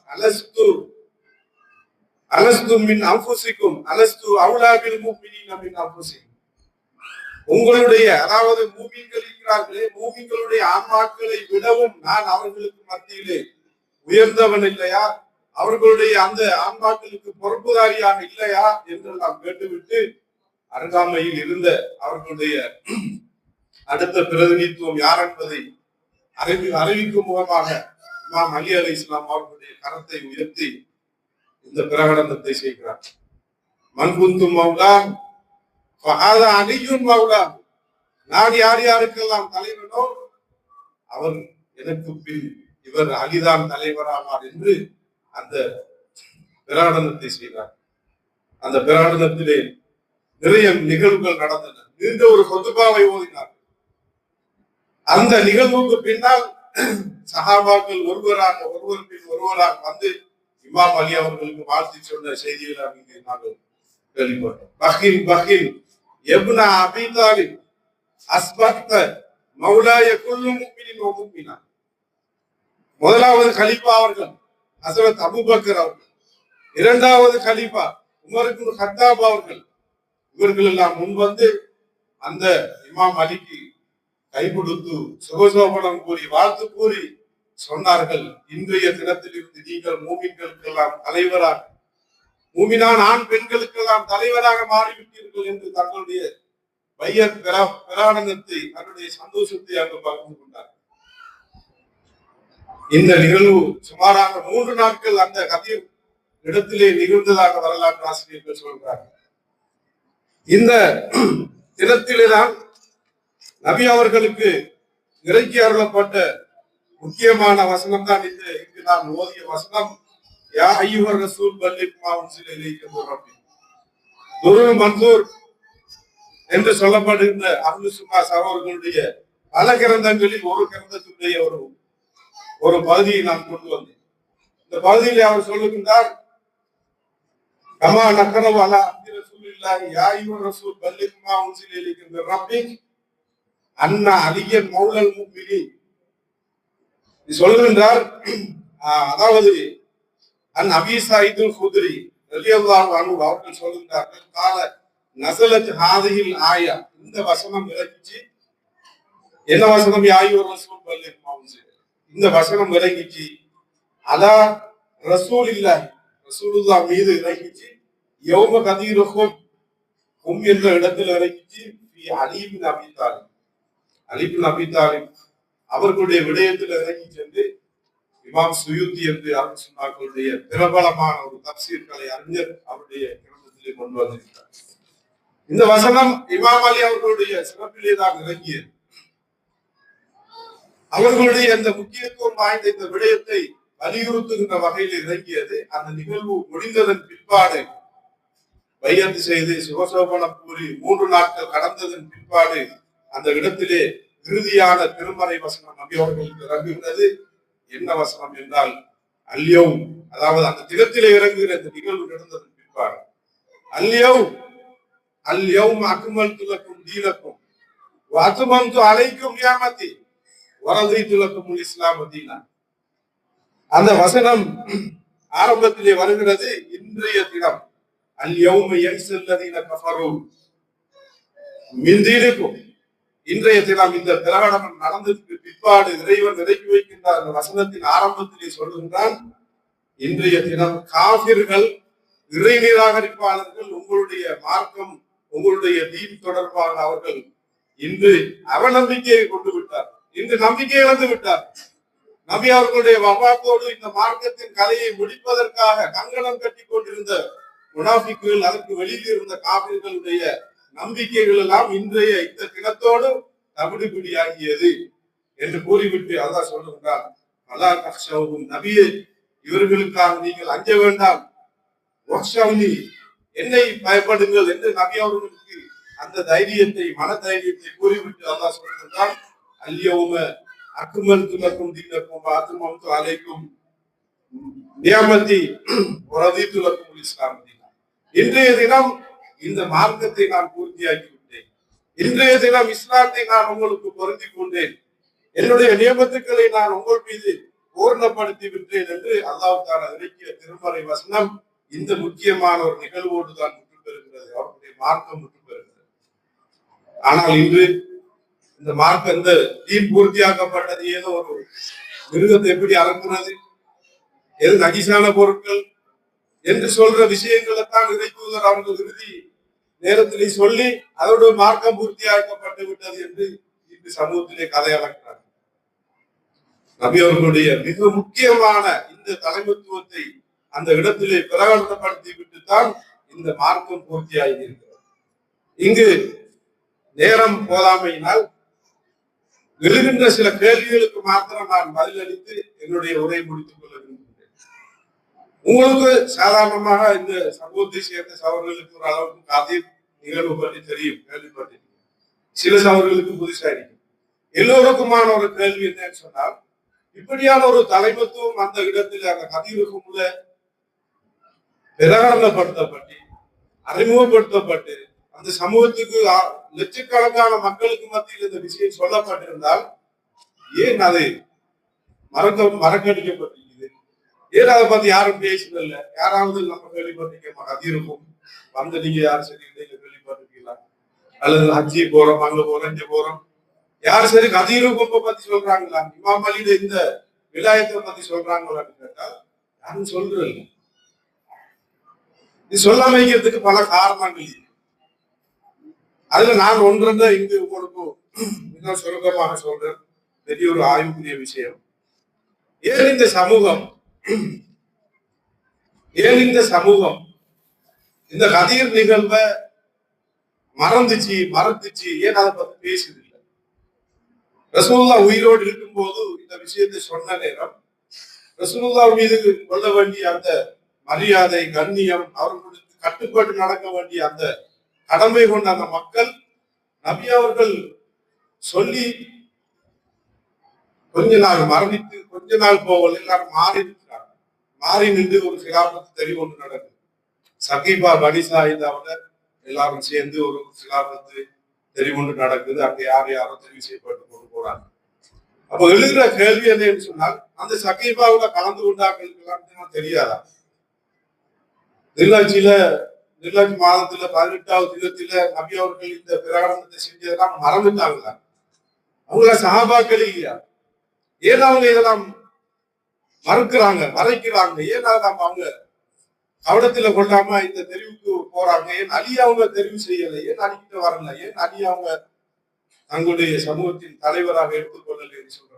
[SPEAKER 1] அலஸ்து மின் அன்ஃபுசிக்கும் அலஸ்து அவுலா பில் முஃமினீன மின் அன்ஃபுசிக்கும். உங்களுடைய, அதாவது மூமின்கள் இருக்கிறார்களே, மூமின்களுடைய ஆன்மாக்களை விடவும் நான் அவர்களுக்கு மத்தியிலே உயர்ந்தவன் இல்லையா? அவர்களுடைய அந்த ஆன்மாக்களுக்கு பொறுப்புதாரியாக இல்லையா என்று நாம் கேட்டுவிட்டு அருகாமையில் இருந்த அவர்களுடைய அடுத்த பிரதிநிதித்துவம் யார் என்பதை அறிவிக்கும் முகமாக இமாம் அலி அலைஹிஸ்ஸலாம் அவர்களுடைய கரத்தை உயர்த்தி இந்த பிரகடனத்தை செய்கிறார். மன்குந்து மௌலா ஃபஹாதா அலியுன் மௌலா. நான் யார் யாருக்கெல்லாம் தலைவனோ அவர் எனக்கு பின் இவர் அலிதான் தலைவராவார் என்று அந்த பிரகடனத்தை செய்தார். அந்த பிரகடனத்திலே நிறைய நிகழ்வுகள் நடந்தன. நீண்ட ஒரு கொத்துபாவை ஓதினார். அந்த நிகழ்வுக்கு பின்னால் சஹாபாக்கள் ஒருவர் பின் ஒருவராக வந்து இமாம் அலி அவர்களுக்கு வாழ்த்து சொன்ன செய்திகளை இங்கே நாங்கள் கேள்விப்பட்டோம். பஹின் பஹின் எப்னா அபீ தாலிப் அஸ்பக்த மௌலாய குல்லு முஃமினின் வ முஃமினா. முதலாவது கலீஃபா அவர்கள் ஹஸரத் அபூபக்கர் அவர்கள், இரண்டாவது கலீஃபா உமர் இப்னு கத்தாப் அவர்கள், இவர்கள் எல்லாம் முன் வந்து அந்த இமாம் அலிக்கு கை கொடுத்து சுகசோபனம் கூறி வாழ்த்து கூறி சொன்னார்கள், இன்றைய தினத்தில் இருந்து நீங்கள் மூமின்களுக்கெல்லாம் தலைவராக, மூமினான் ஆண் பெண்களுக்கெல்லாம் தலைவராக மாறிவிட்டீர்கள் என்று தங்களுடைய பையத் பிராணனத்தை அவருடைய சந்தோஷத்தை அங்கு பகிர்ந்து கொண்டார். இந்த நிகழ்வு சுமாராக 3 நாட்கள் அந்த கதிர் இடத்திலே நிகழ்ந்ததாக வரலாற்று ஆசிரியர்கள் சொல்கிறார். இந்த தினத்திலேதான் நபி அவர்களுக்கு இறக்கி அருளப்பட்ட முக்கியமான வசனம் தான் இங்கு நான் ஓதிய வசனம். யா அய்யுஹர் ரசூல் பல்லிக் மா உன்சில இலைக்க மிர் ரப்பிக். துருல் மன்சூர் என்று சொல்லப்படுகின்ற அஹ்லு சுன்னா சகோதரர்களுடைய பல கிரந்தங்களில் ஒரு கிரந்தத்துடைய ஒரு பகுதியை நான் கொண்டு வந்தேன். இந்த பகுதியில் அவர் சொல்லுகின்றார், கமா நக்கரவு அலா அப்தி ரசூலில்லாஹி யா அய்யுஹர் ரசூல் பல்லிக் மா உன்சில இலைக்க மிர் ரப்பிக் அன்னா அலியன் மௌலல் முஃமினீன் சொல்லுகின்றார். அதாவது அன் அபீ ஸஈதுல் குத்ரி ரலியல்லாஹு அன்ஹு அவர்கள் சொல்லுகின்றார்கள், கால நஸலத் ஹாதிஹில் ஆயா, இந்த வசனம் இறங்கிச்சு. என்ன வசனம்? யா அய்யுஹர் ரசூல் பல்லிக் மா உன்சில, இந்த வசனம் இறங்கிச்சு. அலா ரசூலில்லாஹி, ரசூலுல்லாஹ் மீது இறங்கிச்சு. யௌம கதீருஹும் என்ற இடத்தில் இறங்கிச்சு. அலி இப்னு அபீ தாலிப், அலி இப்னு அபீ தாலிப் அவர்களுடைய விடயத்தில் இறங்கி சென்று இமாம் சுயூத்தி என்று அருள் சுன்னாக்களுடைய பிரபலமான ஒரு தப்சீர் கலை அறிஞர் அவருடைய கிரந்தத்திலே கொண்டு வந்திருக்கிறார். இந்த வசனம் இமாம் அலி அவர்களுடைய சிறப்பிலே தான் இறங்கியது. அவர்களுடைய அந்த முக்கியத்துவம் வாய்ந்த இந்த விடயத்தை வலியுறுத்துகின்ற வகையில் இறங்கியது. அந்த நிகழ்வு முடிந்ததன் பிற்பாடு பையத்து செய்து சுகசோபனம் கூறி 3 நாட்கள் கடந்ததன் பிற்பாடு அந்த இடத்திலே இறுதியான திருமறை வசனம் நபி அவர்களுக்கு இறங்குகிறது. என்ன வசனம் என்றால் அல்யௌம், அதாவது அந்த தினத்திலே இறங்குகிற இந்த நிகழ்வு நடந்ததன் பிற்பாடு அல்யௌம் அக்மல்து லக்கும் தீனக்கும் வ அத்மம்து அலைக்கும் நிஅமதி வ ரதீது லக்குமுல் இஸ்லாம் தீனா. அந்த வசனம் ஆரம்பத்திலே வருகிறது. இன்றைய தினம் அல்யௌம யன்ஸல்லதீன கஃபரு மின் தீனிக்கும், இன்றைய தினம் இந்த பிரகடனம் நடந்ததுக்கு பிற்பாடு இறைவன் இறக்கி வைக்கின்ற அந்த வசனத்தின் ஆரம்பத்திலே சொல்லுகின்றான், இன்றைய தினம் காபிர்கள், இறை நிராகரிப்பாளர்கள், உங்களுடைய மார்க்கம், உங்களுடைய தீன் தொடர்பாக அவர்கள் இன்று அவநம்பிக்கையை கொண்டு விட்டார், இன்று நம்பிக்கை இழந்து விட்டார். நபி அவர்களுடைய வஃபாத்தோடு இந்த மார்க்கத்தின் கதையை முடிப்பதற்காக கங்கணம் கட்டி கொண்டிருந்த முனாஃபிக்குகள், அதற்கு வெளியில் இருந்த காபிர்களுடைய நம்பிக்கைகள் எல்லாம் இன்றைய இந்த தினத்தோடு தவிடுபிடியாகியது என்று கூறிவிட்டு அல்லாஹ் சொல்லுகின்றார், அலா தக்ஷவும், நபியே இவர்களுக்காக நீங்கள் அஞ்ச வேண்டாம், என்னை பயப்படுங்கள் என்று நபி அவர்களுக்கு அந்த தைரியத்தை, மன தைரியத்தை கூறிவிட்டு அல்லாஹ் சொல்லுகின்றார், அல்யௌம அக்மல்து லக்கும் தீனக்கும் வ அத்மம்து அலைக்கும் நிஅமதி வ ரதீது லக்குமுல் இஸ்லாம் தீனா. இன்றைய தினம் இந்த மார்க்கத்தை நான் பூர்த்தியாக்கி விட்டேன், இன்றைய தினம் இஸ்லாத்தை நான் உங்களுக்கு பொருந்தி கொண்டேன், என்னுடைய நியமத்துக்களை நான் உங்கள் மீது பூர்ணப்படுத்தி விட்டேன் என்று அல்லாஹ் தஆலா இறக்கிய திருமறை வசனம் இந்த முக்கியமான ஒரு நிகழ்வோடு தான் முற்று பெறுகிறது, அவருடைய மார்க்கம் முற்று பெறுகிறது. ஆனால் இன்று இந்த மார்க்கம், இந்த தீன் பூர்த்தியாக்கப்பட்டது ஏதோ ஒரு மிருகத்தை எப்படி அறக்குறது, எது நஜீஸான பொருட்கள் என்று சொல்ற விஷயங்களைத்தான் இறைத்தூதர் அவர்கள் இறுதி நேரத்திலே சொல்லி அதோடு மார்க்கம் பூர்த்தியாக்கப்பட்டு விட்டது என்று இன்று சமூகத்திலே கதை அளக்கிறார். நபி அவர்களுடைய மிக முக்கியமான இந்த தலைமைத்துவத்தை அந்த இடத்திலே பிரகடனப்படுத்தி விட்டுத்தான் இந்த மார்க்கம் பூர்த்தியாகி இருக்கிறது. இங்கு நேரம் போதாமையினால் எழுகின்ற சில கேள்விகளுக்கு மாத்திரம் நான் பதிலளித்து என்னுடைய உரையை முடித்துக் கொள்ள விரும்புகிறேன். உங்களுக்கு சாதாரணமாக இந்த சமூகத்தை சேர்ந்த சவர்களுக்கு ஒரு அளவுக்கு கதை நிகழ்வு பற்றி தெரியும், கேள்விப்பட்டிருக்கீங்க. சில சவர்களுக்கு புதுசா இருக்கும். எல்லோருக்குமான ஒரு கேள்வி என்னன்னு சொன்னால், இப்படியான ஒரு தலைமத்துவம் அந்த இடத்தில் அந்த கதிருக்கும் பிரகடனப்படுத்தப்பட்டு அறிமுகப்படுத்தப்பட்டு அந்த சமூகத்துக்கு லட்சக்கணக்கான மக்களுக்கு மத்தியில் இந்த விஷயம் சொல்லப்பட்டிருந்தால் ஏன் அது மறக்கடிக்கப்பட்டிருக்குது? ஏன் அதை பத்தி யாரும் பேசுதில்ல? யாராவது நம்ம கேள்விப்பட்டிருக்க கதிருக்கும் வந்து நீங்க யாரும் சரி கேள்விப்பட்டிருக்கீங்களா? அல்லது ஹஜ்ஜி போறோம், அங்க போறோம், இங்க போறோம், யார் சரி கதிருக்கும் பத்தி சொல்றாங்களா? இமாம் அலியோட இந்த விலாயத்தை பத்தி சொல்றாங்களான்னு கேட்டா யாரும் சொல்றது. இது சொல்லாம வைக்கிறதுக்கு பல காரணங்கள். அதுல நான் ஒன்றென்ற இங்கு உங்களுக்கு மிக சுருக்கமாக சொல்றேன். பெரிய ஒரு ஆய்வுக்குரிய விஷயம். ஏன் இந்த சமூகம் இந்த கதிர் நிகழ்வை மறந்துச்சு ஏன் அதை பத்தி பேசுது இல்லை? ரசூலுல்லாஹ் உயிரோடு இருக்கும் போது இந்த விஷயத்தை சொன்ன நேரம் ரசூலுல்லாஹ் மீது கொள்ள வேண்டிய அந்த மரியாதை, கண்ணியம், அவர்களுக்கு கட்டுப்பட்டு நடக்க வேண்டிய அந்த கடமை கொண்ட அந்த மக்கள் நபி அவர்கள் சொல்லி கொஞ்ச நாள் மரணித்து கொஞ்ச நாள் போகல, எல்லாரும் மாறி நின்று ஒரு சிலாபத்து தெளிவு ஒன்று நடக்குது. சகீபா பனிசா இல்லாம எல்லாரும் சேர்ந்து ஒரு சிலாபத்து தெரிவு ஒன்று நடக்குது. அங்க யாரோ தெரிவு செய்யப்பட்டு கொண்டு போறாங்க. அப்ப எழுதுற கேள்வி என்னன்னு சொன்னால், அந்த சகீபாவுல கலந்து கொண்டாக்களுக்கு தெரியாதா? நிர்லாட்சி மாதத்துல 18வது தினத்துல நபி அவர்கள் இந்த பிரகடனத்தை செஞ்சதெல்லாம் மறந்துட்டாங்களா? அவங்கள சஹாபாக்கள் இல்லையா? ஏன் அவங்க இதெல்லாம் மறைக்கிறாங்க? ஏன் அவங்க கவனத்துல கொள்ளாம இந்த தெரிவுக்கு போறாங்க? ஏன் அலி அவங்க தெரிவு செய்யல? ஏன் அலிக்கிட்ட வரல? ஏன் அலி அவங்க தங்களுடைய சமூகத்தின் தலைவராக எடுத்துக்கொள்ளல என்று சொல்ற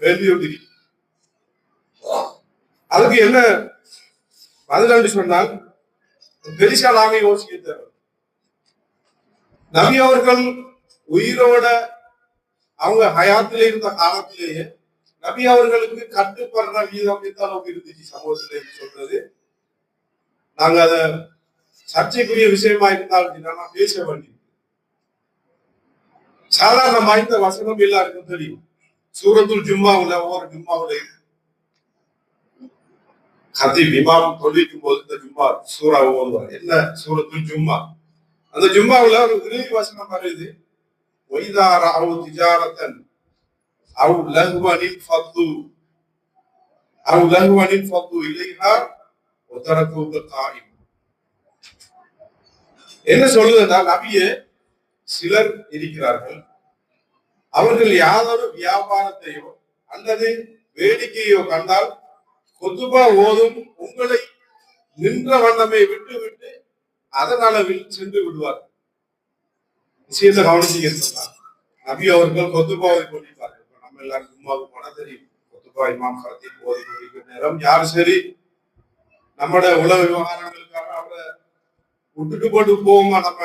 [SPEAKER 1] கேள்வியோடு அதுக்கு என்ன பதில் சொன்னால், பெரிசா நாங்க யோசிக்க தேவை. நபி அவர்கள் உயிரோட அவங்க ஹயாத்திலே இருந்த காலத்திலேயே நபி அவர்களுக்கு கட்டுப்படுற வீதம் எந்த அளவுக்கு இருந்துச்சு சமூகத்திலே சொல்றது. நாங்க அதை சர்ச்சைக்குரிய விஷயமா இருந்தாலும் பேச வேண்டியது. சாதாரண இந்த வசனம் எல்லாருக்கும் தெரியும். சூரத்துல் ஜும்மாவுல ஒவ்வொரு ஜும்மாவுலையும் கதீப் இமாம் தொழிக்கும் போது இந்த ஜும்மா சூறா ஓதுவார். என்ன சூரத்துல் ஜும்மா? அந்த ஜும்மாவுல ஒரு இறுதி வசனம் வருது, ஒய்தார அவு திஜாரத்தன் அவு லஹ்வனின் ஃபத்து இலைஹா வதரகுக காயிம். என்ன சொல்லுதுன்னா, நபியே சிலர் இருக்கிறார்கள், அவர்கள் யாதொரு வியாபாரத்தையோ அல்லது வேடிக்கையோ கண்டால் கொத்துபா ஓதும் உங்களை நின்ற வண்ணமே விட்டு அதன் அளவில் சென்று விடுவார். விஷயத்தை கவனிச்சு சொன்னார். நபி அவர்கள் கொத்துபாவை கொண்டிருப்பார்கள். நம்ம எல்லாரும் ஜும்மாவுக்கு போனா தெரியும், கொத்துபா இமாம் கரத்தில் ஓதி கொண்டிருக்கிற நேரம் யாரு சரி நம்மட உலக விவகாரங்களுக்காக அவரை விட்டுட்டு போட்டு போக மாட்டோம்.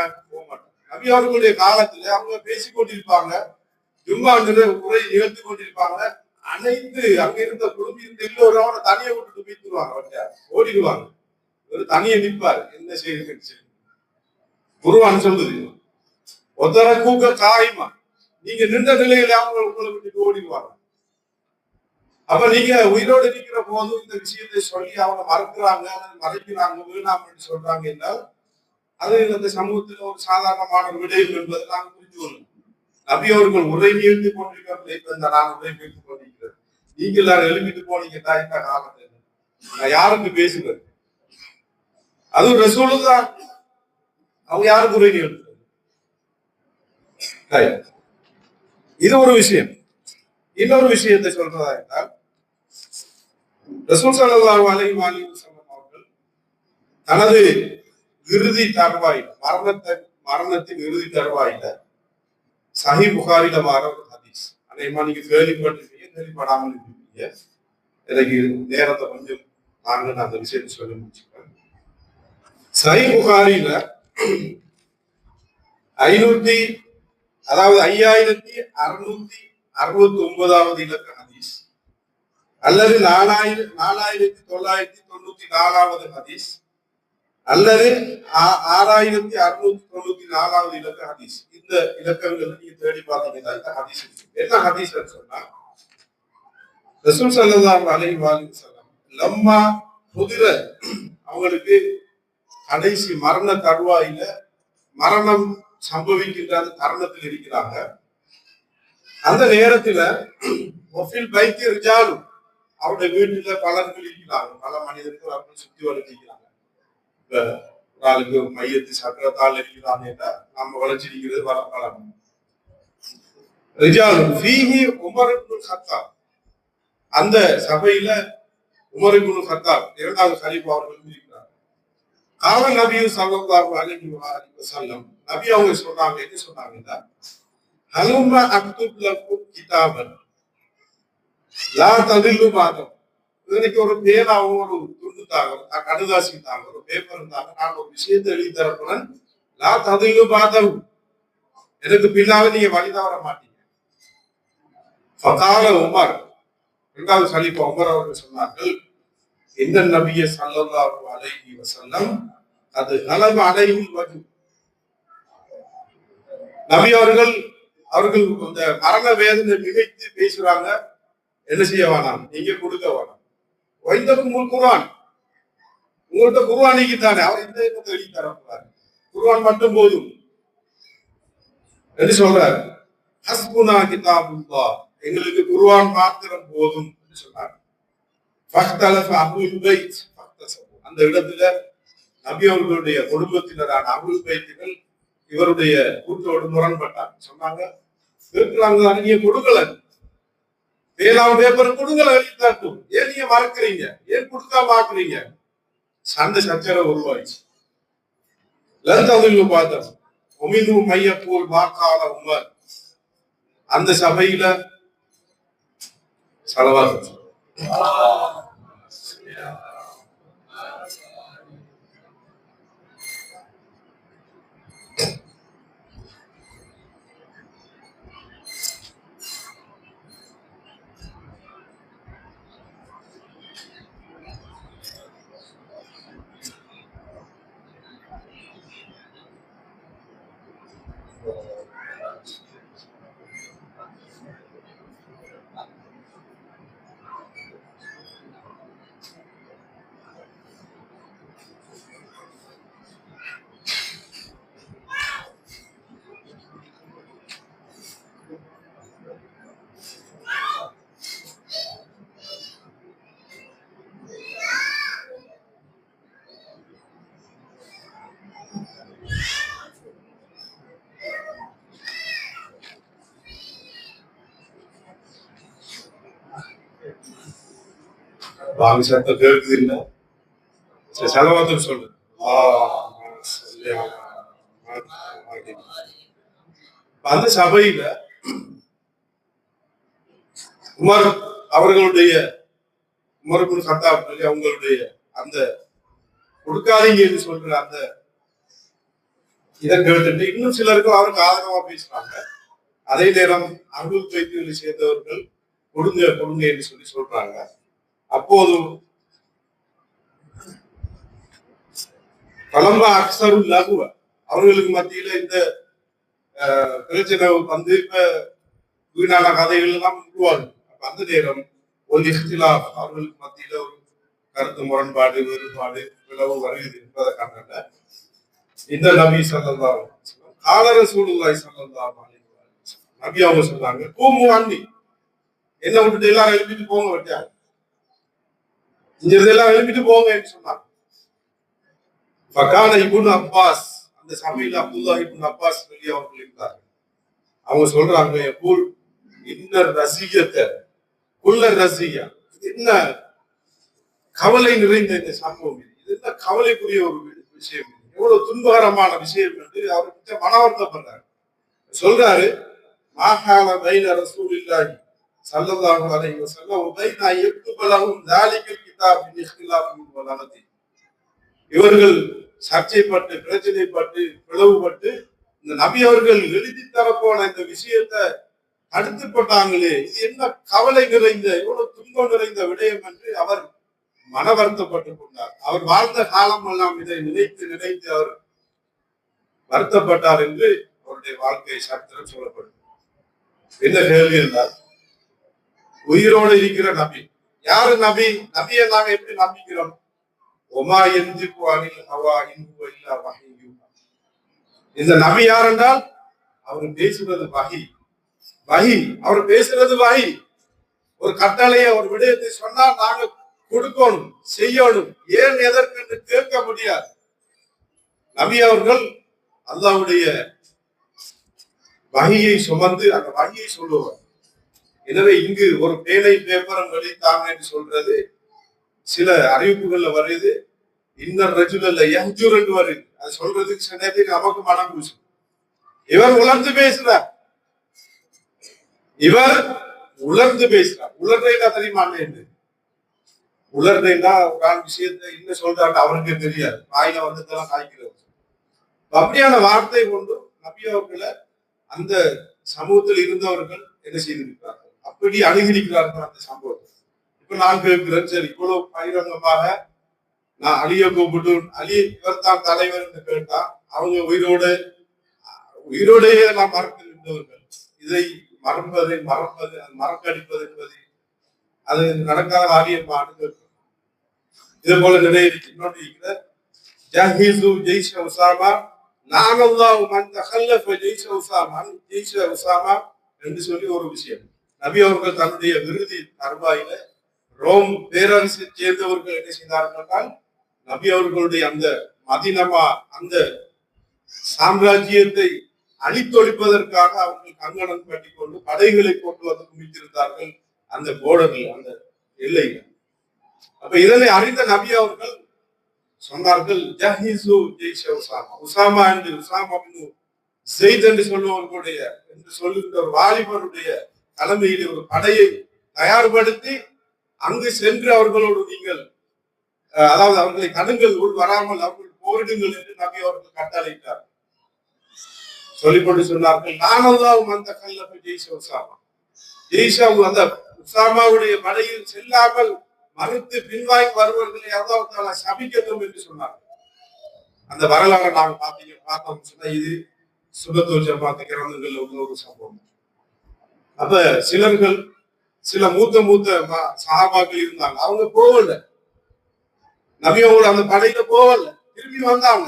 [SPEAKER 1] நபி அவர்களுடைய காலத்துல அவங்க பேசிக் கொண்டிருப்பாங்க, ஜும்மா உரை நிகழ்த்தி கொண்டிருப்பாங்க. அனைத்து அங்க இருந்த குடும்பம் எல்லோரும் அவரை தனியை விட்டுட்டு போயிடுவாங்க, ஓடிடுவாங்க. ஒரு தனியை நிற்பாரு. என்ன செய்யுது குருவான் சொல்லுது, ஒத்தர கூக்க காயமா, நீங்க நின்ற நிலையில அவங்க உங்களை விட்டுட்டு ஓடிடுவாங்க. அப்ப நீங்க உயிரோடு இருக்கிற போதும் இந்த விஷயத்தை சொல்லி அவங்க மறைக்கிறாங்க, வீணாமன்னு சொல்றாங்க என்றால் அது இந்த சமூகத்தில் ஒரு சாதாரணமான விடயம் என்பதை நாங்கள் புரிந்து கொள்ளணும். நபி அவர்கள் உரை நிகழ்த்தி கொண்டிருக்கிறேன், நான் உரை நிகழ்த்தி கொண்டிருக்கிறேன், நீங்க எல்லாரும் எழுப்பிட்டு போனீங்கன்னா என்ன காலத்தில் நான் யாருக்கு பேசுகிறேன்? அதுவும் ரசூலு தான், அவங்க யாருக்கு உரை நிகழ்த்துறது? இது ஒரு விஷயம். இன்னொரு விஷயத்தை சொல்றதா என்றால், ரசூல் ஸல்லல்லாஹு அலைஹி வஸல்லம் அவர்கள் தனது இறுதி தருவாயில, மரணத்தின் இறுதி தருவாயில சஹீஹ் புகாரில வர ஒரு ஹதீஸ், அநேகமா நீங்க கேள்விப்பட்டிருப்பீங்க, கேள்விப்படாமல் இருப்பீங்க. எனக்கு நேரத்தை கொஞ்சம் நான் அந்த விஷயத்தை சொல்லி முடிச்சுக்கிறேன். சஹீஹ் புகாரில 5669வது இலக்க ஹதீஸ் அல்லது 4994வது ஹதீஸ் அல்லது 6694வது இலக்க ஹதீஸ். இந்த இலக்கங்கள் நீங்க தேடி பார்த்தீங்கன்னா இந்த ஹதீஸ் என்ன ஹதீஸ் சொன்னா, ரசூல் ஸல்லல்லாஹு அலைஹி வஸல்லம் லம்மா புதிர, அவங்களுக்கு கடைசி மரண தருவாயில மரணம் சம்பவிக்கின்ற அந்த தருணத்தில் இருக்கிறாங்க. அந்த நேரத்துல அவருடைய வீட்டுல பலர்கள் இருக்கிறாங்க, பல மனிதர்கள் அவர்கள் சுத்தி வளர்ச்சிக்கிறாங்க. இப்ப ஒரு ஆளுக்கு மையத்து சக்கரத்தால் இருக்கிறாங்க, நம்ம வளர்ச்சிருக்கிறது பலம். உமர் இப்னுல் கத்தாப், அந்த சபையில உமர் இப்னுல் கத்தாப் 2வது கலீஃபா அவர்கள் இருக்கிறார். கால நபி ஸல்லல்லாஹு அலைஹி வஸல்லம் நபி அவங்க சொன்னாங்க, என்ன சொன்னாங்கன்னா, ஹலுமா அக்துப்லக்கும் கிதாபன் லா ததில்லு பாதம். இன்னைக்கு ஒரு பேனாவும் ஒரு துண்டு தாங்க, கடுதாசி தாங்க, ஒரு பேப்பர் தாங்க, நான் ஒரு விஷயத்தை எழுதி தரப்புறேன். லா ததில்லு பாதம், எனக்கு பின்னால நீங்க வழி தவற மாட்டீங்க. ஃபகால உமர், இரண்டாவது சலீஃபா உமர் அவர்கள் சொன்னார்கள், இந்த நபிய ஸல்லல்லாஹு அலைஹி வஸல்லம் அது ஹலப அலைஹில் வஜு. நபி அவர்கள் இந்த மரண வேதனை மிகைத்து பேசுறாங்க. என்ன செய்ய வேணாம், நீங்க கொடுக்க வேணாம். வைந்தக்கும் குர்ஆன், உங்கள்கிட்ட குர்ஆனிக்கு தானே, அவர் இந்த எழுதி தரப்போறாரு, குர்ஆன் மட்டும் போதும் என்று சொல்றாரு. ஹஸ்புனா கிதாபுல்லாஹ், எங்களுக்கு குர்ஆன் மாத்திரம் போதும் என்று சொன்னார். ஃபக்தலஃப அஹ்லுல் பைத் ஃபக்தஸபு, அந்த இடத்துல நபி அவர்களுடைய குடும்பத்தினரான அஹ்லுல் பைத்துகள் இவருடைய கூட்டோடு முரண்பட்டாங்க. சொன்னாங்க, இருக்கிறாங்க, நீங்க கொடுக்கல, பேனாவும் பேப்பரும் கொடுக்கல, எழுதித்தாட்டும், ஏன் நீங்க மறக்கிறீங்க, ஏன் கொடுக்காம ஆக்குறீங்க? சண்டை சச்சரவு உருவாயிச்சு. லந்ததில்லு பாதம் ஒமிது மையப்பூர் மாக்கால உமர், அந்த சபையில ஸலவாத் வாங்க சத்தம் கேட்குது இல்ல, ஸலவாத்துன்னு சொல்லு. அந்த சபையில உமர் அவர்களுடைய உமர் இப்னு கத்தாப் அவங்களுடைய அந்த கொடுக்காதீங்க என்று சொல்ற அந்த இதை கேட்டுட்டு இன்னும் சிலருக்கும் அவருக்கு ஆதரவா பேசுறாங்க. அதே நேரம் அஹ்லுல் பைத்துகளை சேர்ந்தவர்கள் கொடுங்க கொடுங்க என்று சொல்லி சொல்றாங்க. அப்போது பலம்பா அக்ஸரு லகுவ, அவர்களுக்கு மத்தியில இந்த பிரச்சனை வந்து இப்ப வீணான கதைகள் எல்லாம் உருவாகுது. அந்த நேரம் ஒரு இஹ்திலாஃப், அவர்களுக்கு மத்தியில ஒரு கருத்து முரண்பாடு, வேறுபாடு, பிளவு வருகிறது என்பதை கண்ட இந்த நபி ஸல்லல்லாஹு அலைஹி வஸல்லம் கால ரசூலுல்லாஹி ஸல்லல்லாஹு அலைஹி வஸல்லம், நபி அவங்க சொன்னாங்க, கூமு அன்னி, என்ன விட்டுட்டு எல்லாரும் எழுப்பிட்டு போங்க, வட்டாங்க இங்க எல்லாம் எழுப்பிட்டு போங்க என்று சொன்னாங்க. ஃபகான இப்னு அப்பாஸ், அந்த சபையில் அப்துல்லாஹ் இப்னு அப்பாஸ் வெளியே அவர்கள் இருந்தார். அவங்க சொல்றாங்க, யகூல் இன்ன ரஸியத்த குல்ல ரஸியா, என்ன கவலை நிறைந்த இந்த சம்பவம், இது என்ன கவலைக்குரிய ஒரு விஷயம், எவ்வளவு துன்பகரமான விஷயம் என்று அவர்கிட்ட மனவர்த்தப்படுறாரு. சொல்றாரு, மாஹால பைன ரசூலில்லாஹி ஸல்லல்லாஹு அலைஹி வஸல்லம் வ பைன யக்துப லஹும் ذلிகல் கிதாப் மின் இக்திலாஃபின் வ லகதி, இவர்கள் சர்ச்சைப்பட்டு பிரச்சனைப்பட்டு பிளவுபட்டு இந்த நபி அவர்கள் எழுதி தரப்போன இந்த விஷயத்தை தடுத்து போட்டாங்களே, இது என்ன கவலை நிறைந்த, எவ்வளவு துன்பம் நிறைந்த விடயம் என்று அவர் மன வருத்தப்பட்டுக் கொண்டார். அவர் வாழ்ந்த காலம் எல்லாம் இதை நினைத்து நினைத்து அவர் வருத்தப்பட்டார் என்று அவருடைய வாழ்க்கை சரித்திரம் சொல்லப்படும். என்ன கேள்வி என்றால், உயிரோடு இருக்கிற நபி யாரு? நபி, நபியை நாங்க எப்படி நம்பிக்கிறோம்? ஒமா யன்திகு அனில் ஹவா இன் ஹுவ இல்லா வஹ்யு, இந்த நபி யார் என்றால் அவர் பேசுறது வஹி, வஹி, அவர் பேசுறது வஹி. ஒரு கட்டளையை, ஒரு விடயத்தை சொன்னா நாங்க கொடுக்கணும், செய்யணும், ஏன் எதற்கு என்று கேட்க முடியாது. நபி அவர்கள் அல்லாஹ்வுடைய வஹியை சுமந்து அந்த வஹியை சொல்லுவார். எனவே இங்கு ஒரு பேனை பேப்பரம் வெளித்தாங்க என்று சொல்றது சில அறிவிப்புகள்ல வருது, இன்னர் ரஜுல் அல்ல யஹ்ஜுர் என்று வருது. அது சொல்றதுக்கு சில நேரத்துக்கு நமக்கு மனம் பூசும். இவர் உலர்ந்து பேசுறார். இவர் உலர்ந்து பேசுறார். உலர்றா தெரியுமா? உலர்றா ஒரு விஷயத்தை என்ன சொல்றாரு அவருக்கே தெரியாது. வாயில வந்ததெல்லாம் காய்க்கிறது. அப்படியான வார்த்தை கொண்டு நபி அவர்களை அந்த சமூகத்தில் இருந்தவர்கள் என்ன செய்திருக்கிறார்கள், அப்படி அணுகிருக்கிறார்கள் அந்த சம்பவத்தை. இப்ப நான் கேட்கிறேன், சரி இவ்வளவு பகிரங்கமாக நான் அலியை கூப்பிட்டு அலி இவர் தான் தலைவர் என்று கேட்டா அவங்க உயிரோடையே எல்லாம் மறந்து இருந்தவர்கள். இதை மறப்பது மறக்கடிப்பது என்பது அது நடக்காத காரியமானு இதே போல நிறைய இன்னொன்று இருக்கிற ஜஹீசு ஜெய்ஷ உசாமா நானல்லாஹு மன் தகல்லஃப ஜெய்ஷ உசாமா ஜெய்ஷ உசாமா என்று சொல்லி ஒரு விஷயம். நபி அவர்கள் தன்னுடைய விருதி தர்பாயில ரோம் பேரரசை சேர்ந்தவர்கள் என்ன செய்தார்கள் என்றால் நபி அவர்களுடைய அந்த மதினமா அந்த சாம்ராஜ்யத்தை அழித்தொழிப்பதற்காக அவர்கள் கங்கணம் கட்டிக்கொண்டு படைகளை கொண்டு வந்து குவித்திருந்தார்கள் அந்த போர்டரில், அந்த எல்லையில். அப்ப இதனை அறிந்த நபி அவர்கள் சொன்னார்கள், ஜஹீசு ஜெய்ஷ உசாமா, உசாமா என்று உசாமா ஜெயித் என்று சொல்லுவவர்களுடைய என்று சொல்லுகின்ற ஒரு வாலிபருடைய தலைமையில் ஒரு படையை தயார்படுத்தி அங்கு சென்று அவர்களோடு நீங்கள் அதாவது அவர்களை கடுங்கள் உள் வராமல் அவர்கள் போரிடுங்கள் என்று நபி அவர்கள் கட்டளையிட்டார். சொல்லிக்கொண்டு சொன்னார்கள், நானல்லாஹு அந்த கல்லஃப ஜெய்ஷ உசாமா, ஜெய்ஷா அந்த உசாமாவுடைய படையில் செல்லாமல் மறுத்து பின்வாங்கி வருவர்களை அல்லாஹ் சபிக்கட்டும் என்று சொன்னார்கள். அந்த வரலாறு நாங்கள் பார்த்தோம் சொன்னா இது சுபத்துல் ஜமாத் கிரந்தங்கள்ல உள்ள ஒரு சம்பவம். அப்ப சில மூத்த சஹாபாக்கள் இருந்தாங்க, அவங்க போகல, நபியோட அந்த படையில போகல, திரும்பி வந்தாங்க,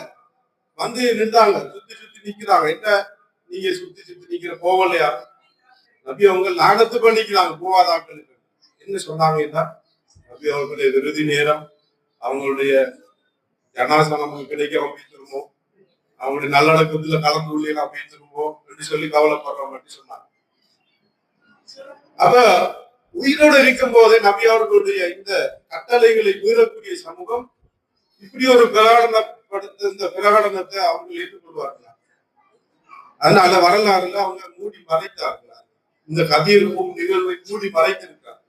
[SPEAKER 1] வந்து நின்றாங்க, சுத்தி நிக்கிறாங்க. என்ன நீங்க சுத்தி நிக்கிற போகலையா? நபி அவங்க லானத்து பண்ணிக்கிறாங்க போவாதாக்களுக்கு. என்ன சொன்னாங்கன்னா, நபி அவர்களுடைய விருதி நேரம், அவங்களுடைய ஜனாசா நமக்கு கிடைக்காம பேசிருமோ, அவங்களுடைய நல்லடக்கத்துல கலந்து உள்ளே பேசிருமோ என்று சொல்லி கவலைப்படுறோம் அப்படின்னு சொன்னாங்க. அப்ப உயிரோடு இருக்கும் போதே நபி அவர்களுடைய இந்த கட்டளைகளை மீறக்கூடிய சமூகம் இப்படி ஒரு பிரகடனப்படுத்த இந்த பிரகடனத்தை அவர்கள் ஏற்றுக்கொள்வார்கள். அதனால வரலாறுல அவங்க மூடி மறைத்தார்கள். இந்த கதிர் நிகழ்வை மூடி மறைத்திருக்கிறார்.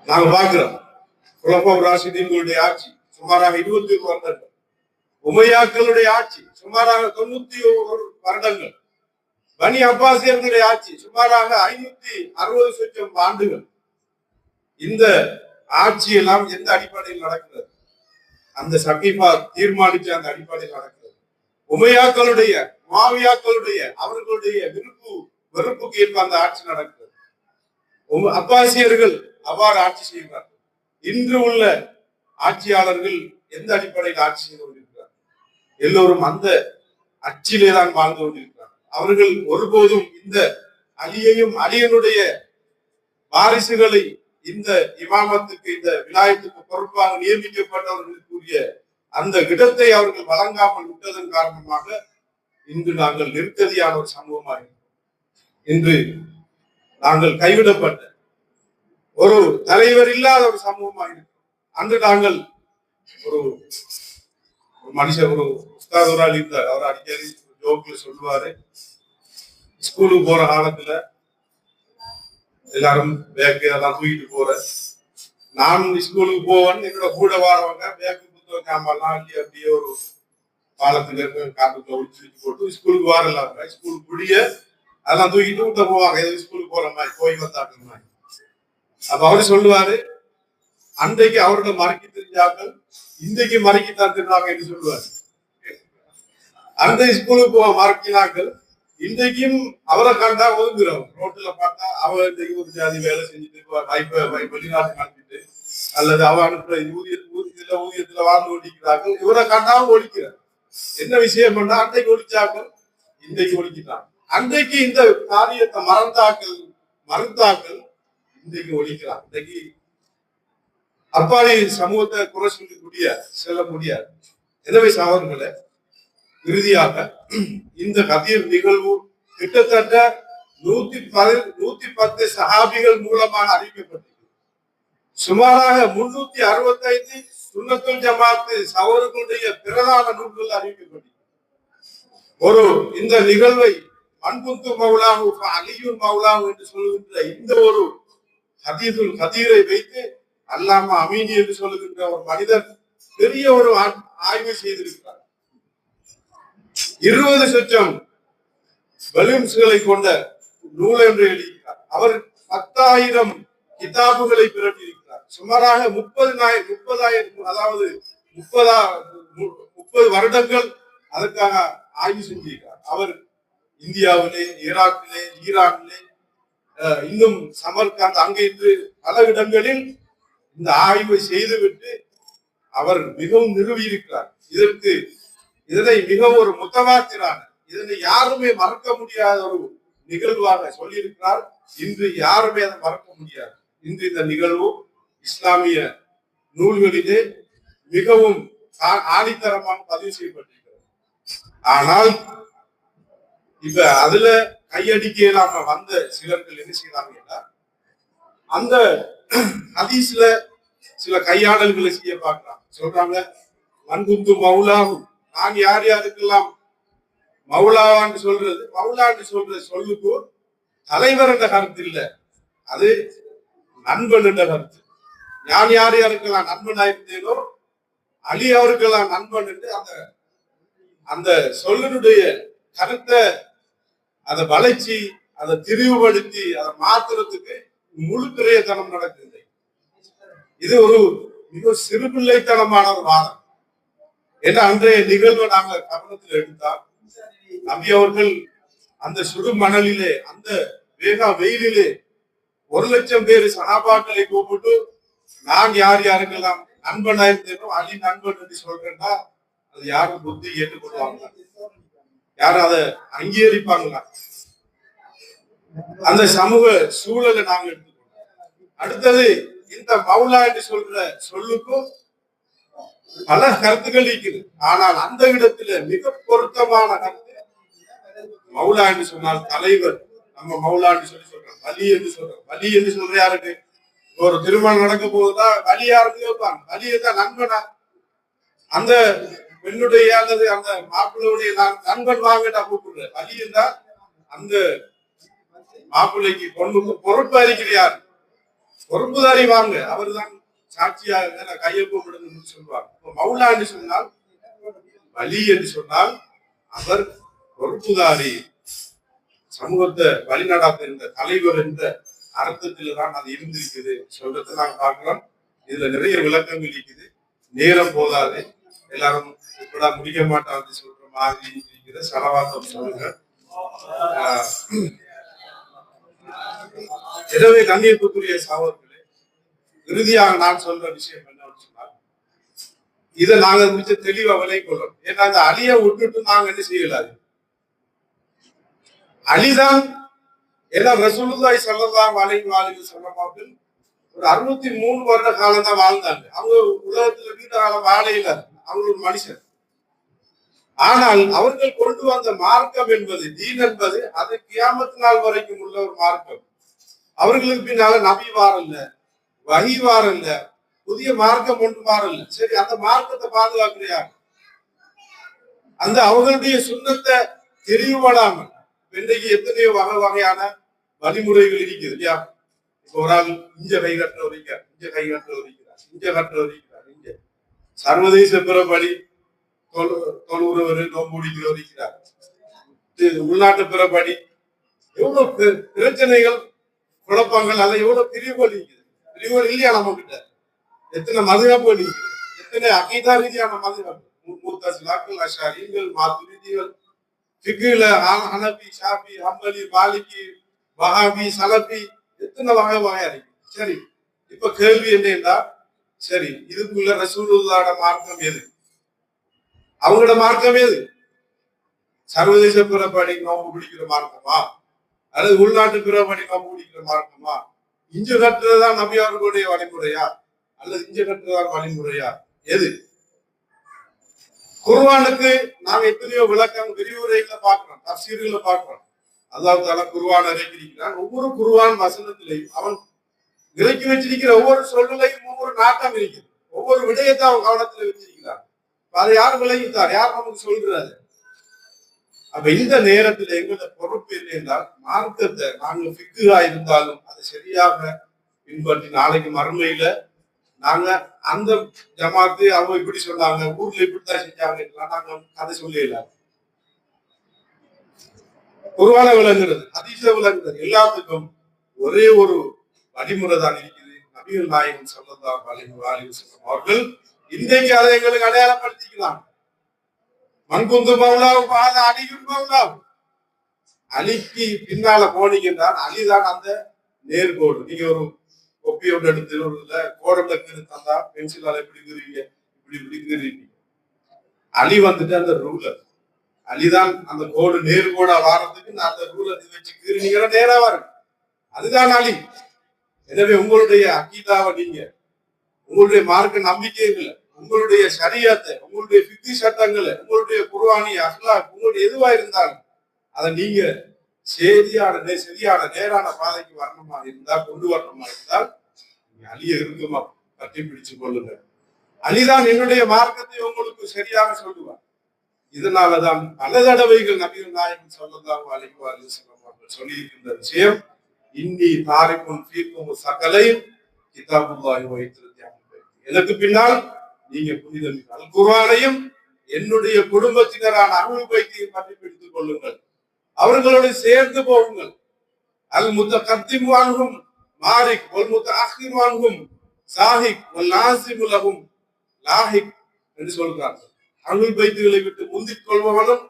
[SPEAKER 1] நாங்க பார்க்கிறோம், குலஃபா ராஷிதீன்களுடைய ஆட்சி சுமாராக 21 வருடங்கள், உமையாக்களுடைய ஆட்சி சுமாராக 91 வருடங்கள், பனி அப்பாசியர்களுடைய ஆட்சி சுமாராக 560 லட்சம் ஆண்டுகள். இந்த ஆட்சி எல்லாம் எந்த அடிப்படையில் நடக்கிறது? அந்த சகீஃபா தீர்மானிச்ச அந்த அடிப்படையில் நடக்கிறது. உமையாக்களுடைய மாவியாக்களுடைய அவர்களுடைய வெறுப்புக்கு ஏற்ப அந்த ஆட்சி நடக்கிறது. அப்பாசியர்கள் அவ்வாறு ஆட்சி செய்கிறார்கள். இன்று உள்ள ஆட்சியாளர்கள் எந்த அடிப்படையில் ஆட்சி செய்து கொண்டிருக்கிறார்? எல்லோரும் அந்த அச்சிலே தான் வாழ்ந்து கொண்டிருக்கிறார். அவர்கள் ஒருபோதும் இந்த அலியையும் அலியனுடைய வாரிசுகளை இந்த இமாமத்துக்கு இந்த விலாயத்துக்கு பொறுப்பாக நியமிக்கப்பட்டவர்களுக்குரிய அந்த இடத்தை அவர்கள் வழங்காமல் விட்டதன் காரணமாக இன்று நாங்கள் நிர்கதியான ஒரு சமூகமாக இன்று நாங்கள் கைவிடப்பட்ட ஒரு தலைவர் இல்லாத ஒரு சமூகமாக இருக்கிறோம். அன்று நாங்கள் ஒரு மனுஷன் ஒரு உஸ்தாதுரால் இருந்தார். அவர் அடிக்கடி ஜோக்ல சொல்லுவாரு, ஸ்கூலுக்கு போற காலத்துல எல்லாரும் பேக்கு எல்லாம் தூக்கிட்டு போற, நான் ஸ்கூலுக்கு போவேன், என்னோட கூட வரவங்க பேக்கு புத்தகம் சாமான்லாம் அள்ளி அப்படியே ஒரு பாலத்துல இருக்க காட்டுக்குள்ள ஒழிச்சு போட்டு ஸ்கூலுக்கு வரலாம், ஸ்கூலுக்கு குடிய அதெல்லாம் தூக்கிட்டு விட்ட போவாங்க, எது ஸ்கூலுக்கு போற மாதிரி போய் வந்தாக்குற மாதிரி. அப்ப அவரு சொல்லுவாரு, அன்றைக்கு அவரோட மறைக்க தெரிஞ்சாக்கள் இன்றைக்கு மறைக்கத்தான் தெரிஞ்சாங்க என்று சொல்லுவாரு. அந்த ஸ்கூலுக்கு போக மறைக்கினாக்கள் இன்றைக்கும் அவரை கண்டா ஒதுங்குறோம். ரோட்ல பார்த்தா அவ இன்றைக்கு ஒரு ஜாதி வேலை செஞ்சுட்டு வெளிநாட்டு நடத்திட்டு அல்லது அவ அனுப்புற ஊதியத்துல வாழ்ந்து ஒழிக்கிறார்கள். இவரை கண்டாவும் ஒழிக்கிறார். என்ன விஷயம் பண்ணா அன்றைக்கு ஒழிச்சாக்கள் இன்றைக்கு ஒழிக்கிறாங்க. அன்றைக்கு இந்த காரியத்தை மறந்தாக்கள் இன்றைக்கு ஒழிக்கிறாங்க. இன்றைக்கு அப்பாவி சமூகத்தை குறை சொல்லி செல்ல முடியாது. எனவே சகோதரர்களே, இறுதியாக இந்த கதிர் நிகழ்வு கிட்டத்தட்ட 110 சஹாபிகள் மூலமாக அறிவிக்கப்பட்டது. சுமாராக 365 சுன்னத்துல் ஜமாத் சகோதரர்களுடைய பிரதான நூல்கள் அறிவிக்கப்பட்டது. ஒரு இந்த நிகழ்வை அன்புத்து மௌலாஹு அலியுல் மௌலாஹு என்று சொல்லுகின்ற இந்த ஒரு ஹதீதுல் ஹதீரை வைத்து அல்லாமா அமீனி என்று சொல்லுகின்ற ஒரு மனிதர் பெரிய ஒரு ஆய்வு செய்திருக்கிறார். 20 லட்சம் வலிம்ஸ்களை கொண்ட நூல் என்று எழுதியிருக்கிறார். அவர் 10,000 கிதாபுகளை பிரட்டியிருக்கிறார். சுமாராக 30,000 அதாவது 30 வருடங்கள் அதற்காக ஆய்வு செஞ்சிருக்கிறார். அவர் இந்தியாவிலே, ஈராக்கிலே, ஈரானிலே, இன்னும் சமர்காந்த் அங்கே இன்று பல இடங்களில் இந்த ஆய்வை செய்துவிட்டு அவர் மிகவும் நிறுவியிருக்கிறார். இதனை மிகவும் ஒரு முத்தவாத்திரான, இதனை யாருமே மறக்க முடியாத ஒரு நிகழ்வாக சொல்லியிருக்கிறார். இன்று யாருமே அதை மறக்க முடியாது. இன்று இந்த நிகழ்வு இஸ்லாமிய நூல்களிலே மிகவும் ஆணித்தரமாக பதிவு செய்யப்பட்டிருக்கிறது. ஆனால் இப்ப அதுல கையடிக்க இல்லாம வந்த சிலர்கள் என்ன செய்யறாங்கன்னா, அந்த ஹதீஸ்ல சில கையாடல்களை செய்ய பார்க்கலாம். சொல்றாங்க, மன்குந்து மௌலாஹு, நான் யார் யாருக்கெல்லாம் மௌலாவான்னு சொல்றது, மௌலான்னு சொல்ற சொல்லுக்கு தலைவர் என்ற கருத்து இல்ல, அது நண்பன் என்ற கருத்து. நான் யார் யாருக்கெல்லாம் நண்பனாயிருந்தேனோ அலி அவருக்கெல்லாம் நண்பன் என்று அந்த சொல்லினுடைய கருத்தை அதை வளைச்சி, அதை திரிவுபடுத்தி, அதை மாத்துறதுக்கு முழு பிரயத்தனம் நடக்குது. இது ஒரு மிக சிறுபிள்ளைத்தனமான ஒரு வாதம். ஏன்னா அன்றைய நிகழ்வை நாங்க கவனத்தில் எடுத்தால், நபி அவர்கள் அந்த சுடு மணலிலே, அந்த வேகா வெயிலிலே 1 லட்சம் பேர் சஹாபாக்களை கூப்பிட்டு, நான் யார் யாருக்கெல்லாம் நண்பனா இருந்தேனோ அலி நண்பன் என்று சொல்றேன்னா அது யாரும் புத்தி ஏற்றுக்கொள்வாங்களா? யாரும் அதை அங்கீகரிப்பாங்களா? அந்த சமூக சூழலை நாங்க எடுத்துக்கொண்டோம். அடுத்தது, இந்த மௌலா என்று சொல்ற சொல்லுக்கும் பல கருத்துக்கள் இருக்குது. ஆனால் அந்த இடத்துல மிக பொருத்தமான கருத்து, மௌலா என்று சொன்னால் தலைவர். நம்ம மௌலா என்று சொல்றோம், வலி என்று சொல்றோம். வலி என்று சொல்ற யாருக்கு? ஒரு திருமணம் நடக்க போகுதுதான் வலி யாருக்கு வைப்பாங்க? வலியை தான் நண்பனா அந்த பெண்ணுடைய அல்லது அந்த மாப்பிள்ளையுடைய நண்பன் வாங்கிட்டா கூப்பிடுறேன். வலி இருந்தா அந்த மாப்பிள்ளைக்கு பொண்ணுக்கு பொறுப்பு அறிக்கிறார், பொறுப்புதாரி வாங்க, அவர் தான் சாட்சியாக கையொப்பமிடுன்னு சொல்லுவாங்க. மௌலா என்று சொன்னால், வலி என்று சொன்னால் அவர் பொறுப்புதாரி, சமூகத்தை வழிநடாத்துகின்ற தலைவர் என்ற அர்த்தத்தில் தான் அது இருந்திருக்குது சொல்றதை நாங்க பார்க்கிறோம். இதுல நிறைய விளக்கங்கள் இருக்குது. நேரம் போதாது, எல்லாரும் இப்படா முடிக்க மாட்டான்னு சொல்ற மாதிரி இருக்கிற சலவாத்தம் சொல்லுங்க. எனவே கண்ணியத்துக்குரிய சகோதரர்களே, இறுதியாக நான் சொல்ற விஷயம் என்னன்னு சொன்னால், இதை நாங்க மிச்ச தெளிவா விலை கொள்றோம். ஏன்னா அந்த அலியை விட்டுட்டு நாங்க என்ன செய்யலாது? அலிதான் ஏன்னா ரசூலுல்லாஹி ஸல்லல்லாஹு அலைஹி வஸல்லம் அவர்கள் ஒரு 603 வருட காலம் தான் வாழ்ந்தாங்க. அவங்க உலகத்துல நீண்ட காலம் வாழையில, அவங்க ஒரு மனுஷன். ஆனால் அவர்கள் கொண்டு வந்த மார்க்கம் என்பது, தீன் என்பது, அது கியாமத் நாள் வரைக்கும் உள்ள ஒரு மார்க்கம். அவர்களுக்கு பின்னால நபி வாரல்ல, வஹி வாரல்ல, புதிய மார்க்கம் ஒன்று மாறல. சரி, அந்த மார்க்கத்தை பாதுகாக்கிறார். அந்த அவர்களுடைய சுண்ணத்தை தெளிவுபடாமல் இன்றைக்கு எத்தனையோ வகையான வழிமுறைகள் இருக்குது இல்லையா? ஒரு ஆள் இஞ்ச கை கட்ட வரைக்கிறார், இஞ்ச கை கட்ட வரைக்கிறார், இஞ்ச கட்ட வரைக்கிறார், இஞ்ச சர்வதேச பிறப்படி தொழுறவர் நோம்பு முடிக்கிற வரைக்கிறார், உள்நாட்டு பிறப்படி எவ்வளவு பிரச்சனைகள், குழப்பங்கள், அதை எவ்வளவு பிரிவுகள் இருக்குது. பிரிவுகள் இல்லையா நம்ம கிட்ட? எத்தனை மதுகப்புகள் இருக்குது, எத்தனை அகைதா ரீதியான மதுகப்பு, முத்தசிலாக்கள், அஷாரிகள், மாதுரிதிகள், ஃபிக்ஹ்ல ஹனபி, ஷாஃபி, ஹம்பலி, மாலிகி, வஹாபி, சலபி, எத்தனை வகையா இருக்கு. சரி, இப்ப கேள்வி என்னன்னா, சரி இதுக்குள்ள ரசூலுல்லாஹ்வோட மார்க்கம் எது? அவங்களோட மார்க்கம் எது? சர்வதேச பிறப்படி நோம்பு பிடிக்கிற மார்க்கமா, அல்லது உள்நாட்டு பிறப்படி நோம்பு பிடிக்கிற மார்க்கமா? இஞ்சு கட்டுறதுதான் நபி அவர்களுடைய வழிமுறையா, அல்லது இஞ்சு கட்டுறதுதான் வழிமுறையா? எது? குர்ஆனுக்கு நாங்க எத்தனையோ விளக்கம் விரிவுரைகளை பார்க்கிறோம், தஃசீர்களை பார்க்கிறோம். அல்லாஹ் தஆலா குர்ஆன் இறக்கியிருக்கிறான். ஒவ்வொரு குர்ஆன் வசனத்திலையும் அவன் இறக்கி வச்சிருக்கிற ஒவ்வொரு சொல்லையும் ஒவ்வொரு நாட்டம் இருக்குது. ஒவ்வொரு விடயத்தை அவன் கவனத்துல வச்சிருக்கிறான். அதை யார் விளங்கித்தார்? யார் நமக்கு சொல்றாரு? அப்ப இந்த நேரத்துல எங்களோட பொறுப்பு என்ன என்றால் மார்க்கத்தை நாங்க ஃபிக்குகா இருந்தாலும் அதை சரியாக பின்பற்றி நாளைக்கு மறுமையில நாங்க அந்த ஜமாத்து அவங்க இப்படி சொன்னாங்க, ஊர்ல இப்படித்தான் செஞ்சாங்க, நாங்க அதை சொல்லல. குர்ஆன விளங்குறது, ஹதீஸ விளங்குறது, எல்லாத்துக்கும் ஒரே ஒரு வழிமுறை தான் இருக்குது. நபிகள் நாயகம் ஸல்லல்லாஹு அலைஹி வஸல்லம் அவர்கள் இன்றைக்கு அதை எங்களுக்கு அடையாளப்படுத்திக்கிறாங்க. மன்குந்து மௌலாவு பாத அலியும் மௌலாவு. அலிக்கு பின்னால போனீங்கன்னா அலிதான் அந்த நேர்கோடு. நீங்க ஒரு கொப்பியோட எடுத்து ஒரு கோடத்தை தந்தா பென்சிலால எப்படி கீறீங்க, இப்படி இப்படி கீறீங்க. அலி வந்துட்டு அந்த ரூலர். அலிதான் அந்த கோடு நேர்கோடா வாரத்துக்கு அந்த ரூலர் வச்சு கீறினீங்கன்னா நேரா வரும். அதுதான் அலி. எனவே உங்களுடைய அகீதாவை நீங்க, உங்களுடைய மார்க்க நம்பிக்கைகளை, உங்களுடைய ஷரியத்தை, உங்களுடைய ஃபிக்ஹ் சட்டங்களை, உங்களுடைய குர்ஆனி அஹ்லாக், உங்களுடைய எதுவா இருந்தாலும் அதை நீங்க சரியான நேரான பாதைக்கு வரணுமா இருந்தால், கொண்டு வரணுமா இருந்தால் நீங்க அலியை இருக்குமா கட்டி பிடிச்சு கொள்ளுங்க. அலிதான் என்னுடைய மார்க்கத்தை உங்களுக்கு சரியாக சொல்லுவார். இதனாலதான் பல தடவைகள் நபிகள் நாயகம் ஸல்லல்லாஹு அலைஹி வஸல்லம் அவர்கள் சொல்லியிருக்கின்ற விஷயம், இன்னி தாரிக்கும் ஃபீக்கும் சகலையும் கிதாபுல்லாஹி வ எனக்கு பின்னால் நீங்க புனிதமிக்க அல் குர்ஆனையும் என்னுடைய குடும்பத்தினரான அஹ்லுல் பைத்தையும் பற்றி பிடித்துக் கொள்ளுங்கள், அவர்களோடு சேர்ந்து போகுங்கள். அல் முத்தகத்திமு அன்ஹும் மாரிக் வல் முத்தஅখিரு அன்ஹும் சாஹிக் வல் நாஸிமு லஹும் லாஹிக் என்று சொல்கிறார்கள். அஹ்லுல் பைத்துகளை விட்டு முந்திக் கொள்பவனும்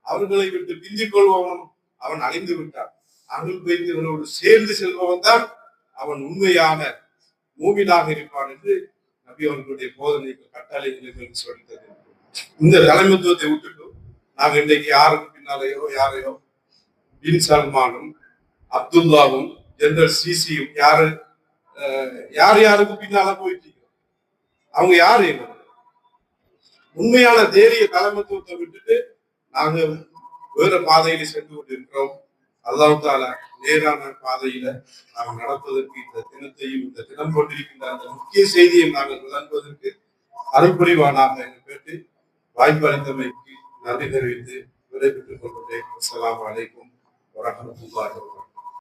[SPEAKER 1] அவர்களை விட்டு பிந்திக் கொள்பவனும் அவன் அழிந்து விட்டான். அஹ்லுல் பைத்துகளோடு சேர்ந்து செல்பவன் தான் அவன் உண்மையான மூமினாக இருப்பான் என்று நபி அவர்களுடைய போதனைகள் கட்டளைகளுக்கு சொல்லித்தது. இந்த தலைமைத்துவத்தை விட்டுட்டு நாங்க இன்றைக்கு யாருக்கு பின்னாலேயோ யாரையோ பின் சல்மானும் அப்துல்லாவும் ஜெனரல் சிசியும் யாருக்கு பின்னால போயிட்டு அவங்க யாரு? உண்மையான தேரிய தலைமைத்துவத்தை விட்டுட்டு நாங்க வேற பாதையில சென்று கொண்டு இருக்கிறோம். அல்லாஹ் தஆலா நேரான பாதையில நாம் நடப்பதற்கு இந்த தினத்தையும், இந்த தினம் கொண்டிருக்கின்ற அந்த முக்கிய செய்தியை நாங்கள் விளங்குவதற்கு அருள் புரிவானாக என்று கேட்டு வாய்ப்பு அளித்தமைக்கு நன்றி தெரிவித்து விடைபெற்றுக் கொள்கிறேன். அஸ்ஸலாமு அலைக்கும் வரஹ்மத்துல்லாஹி வபரகாத்துஹு.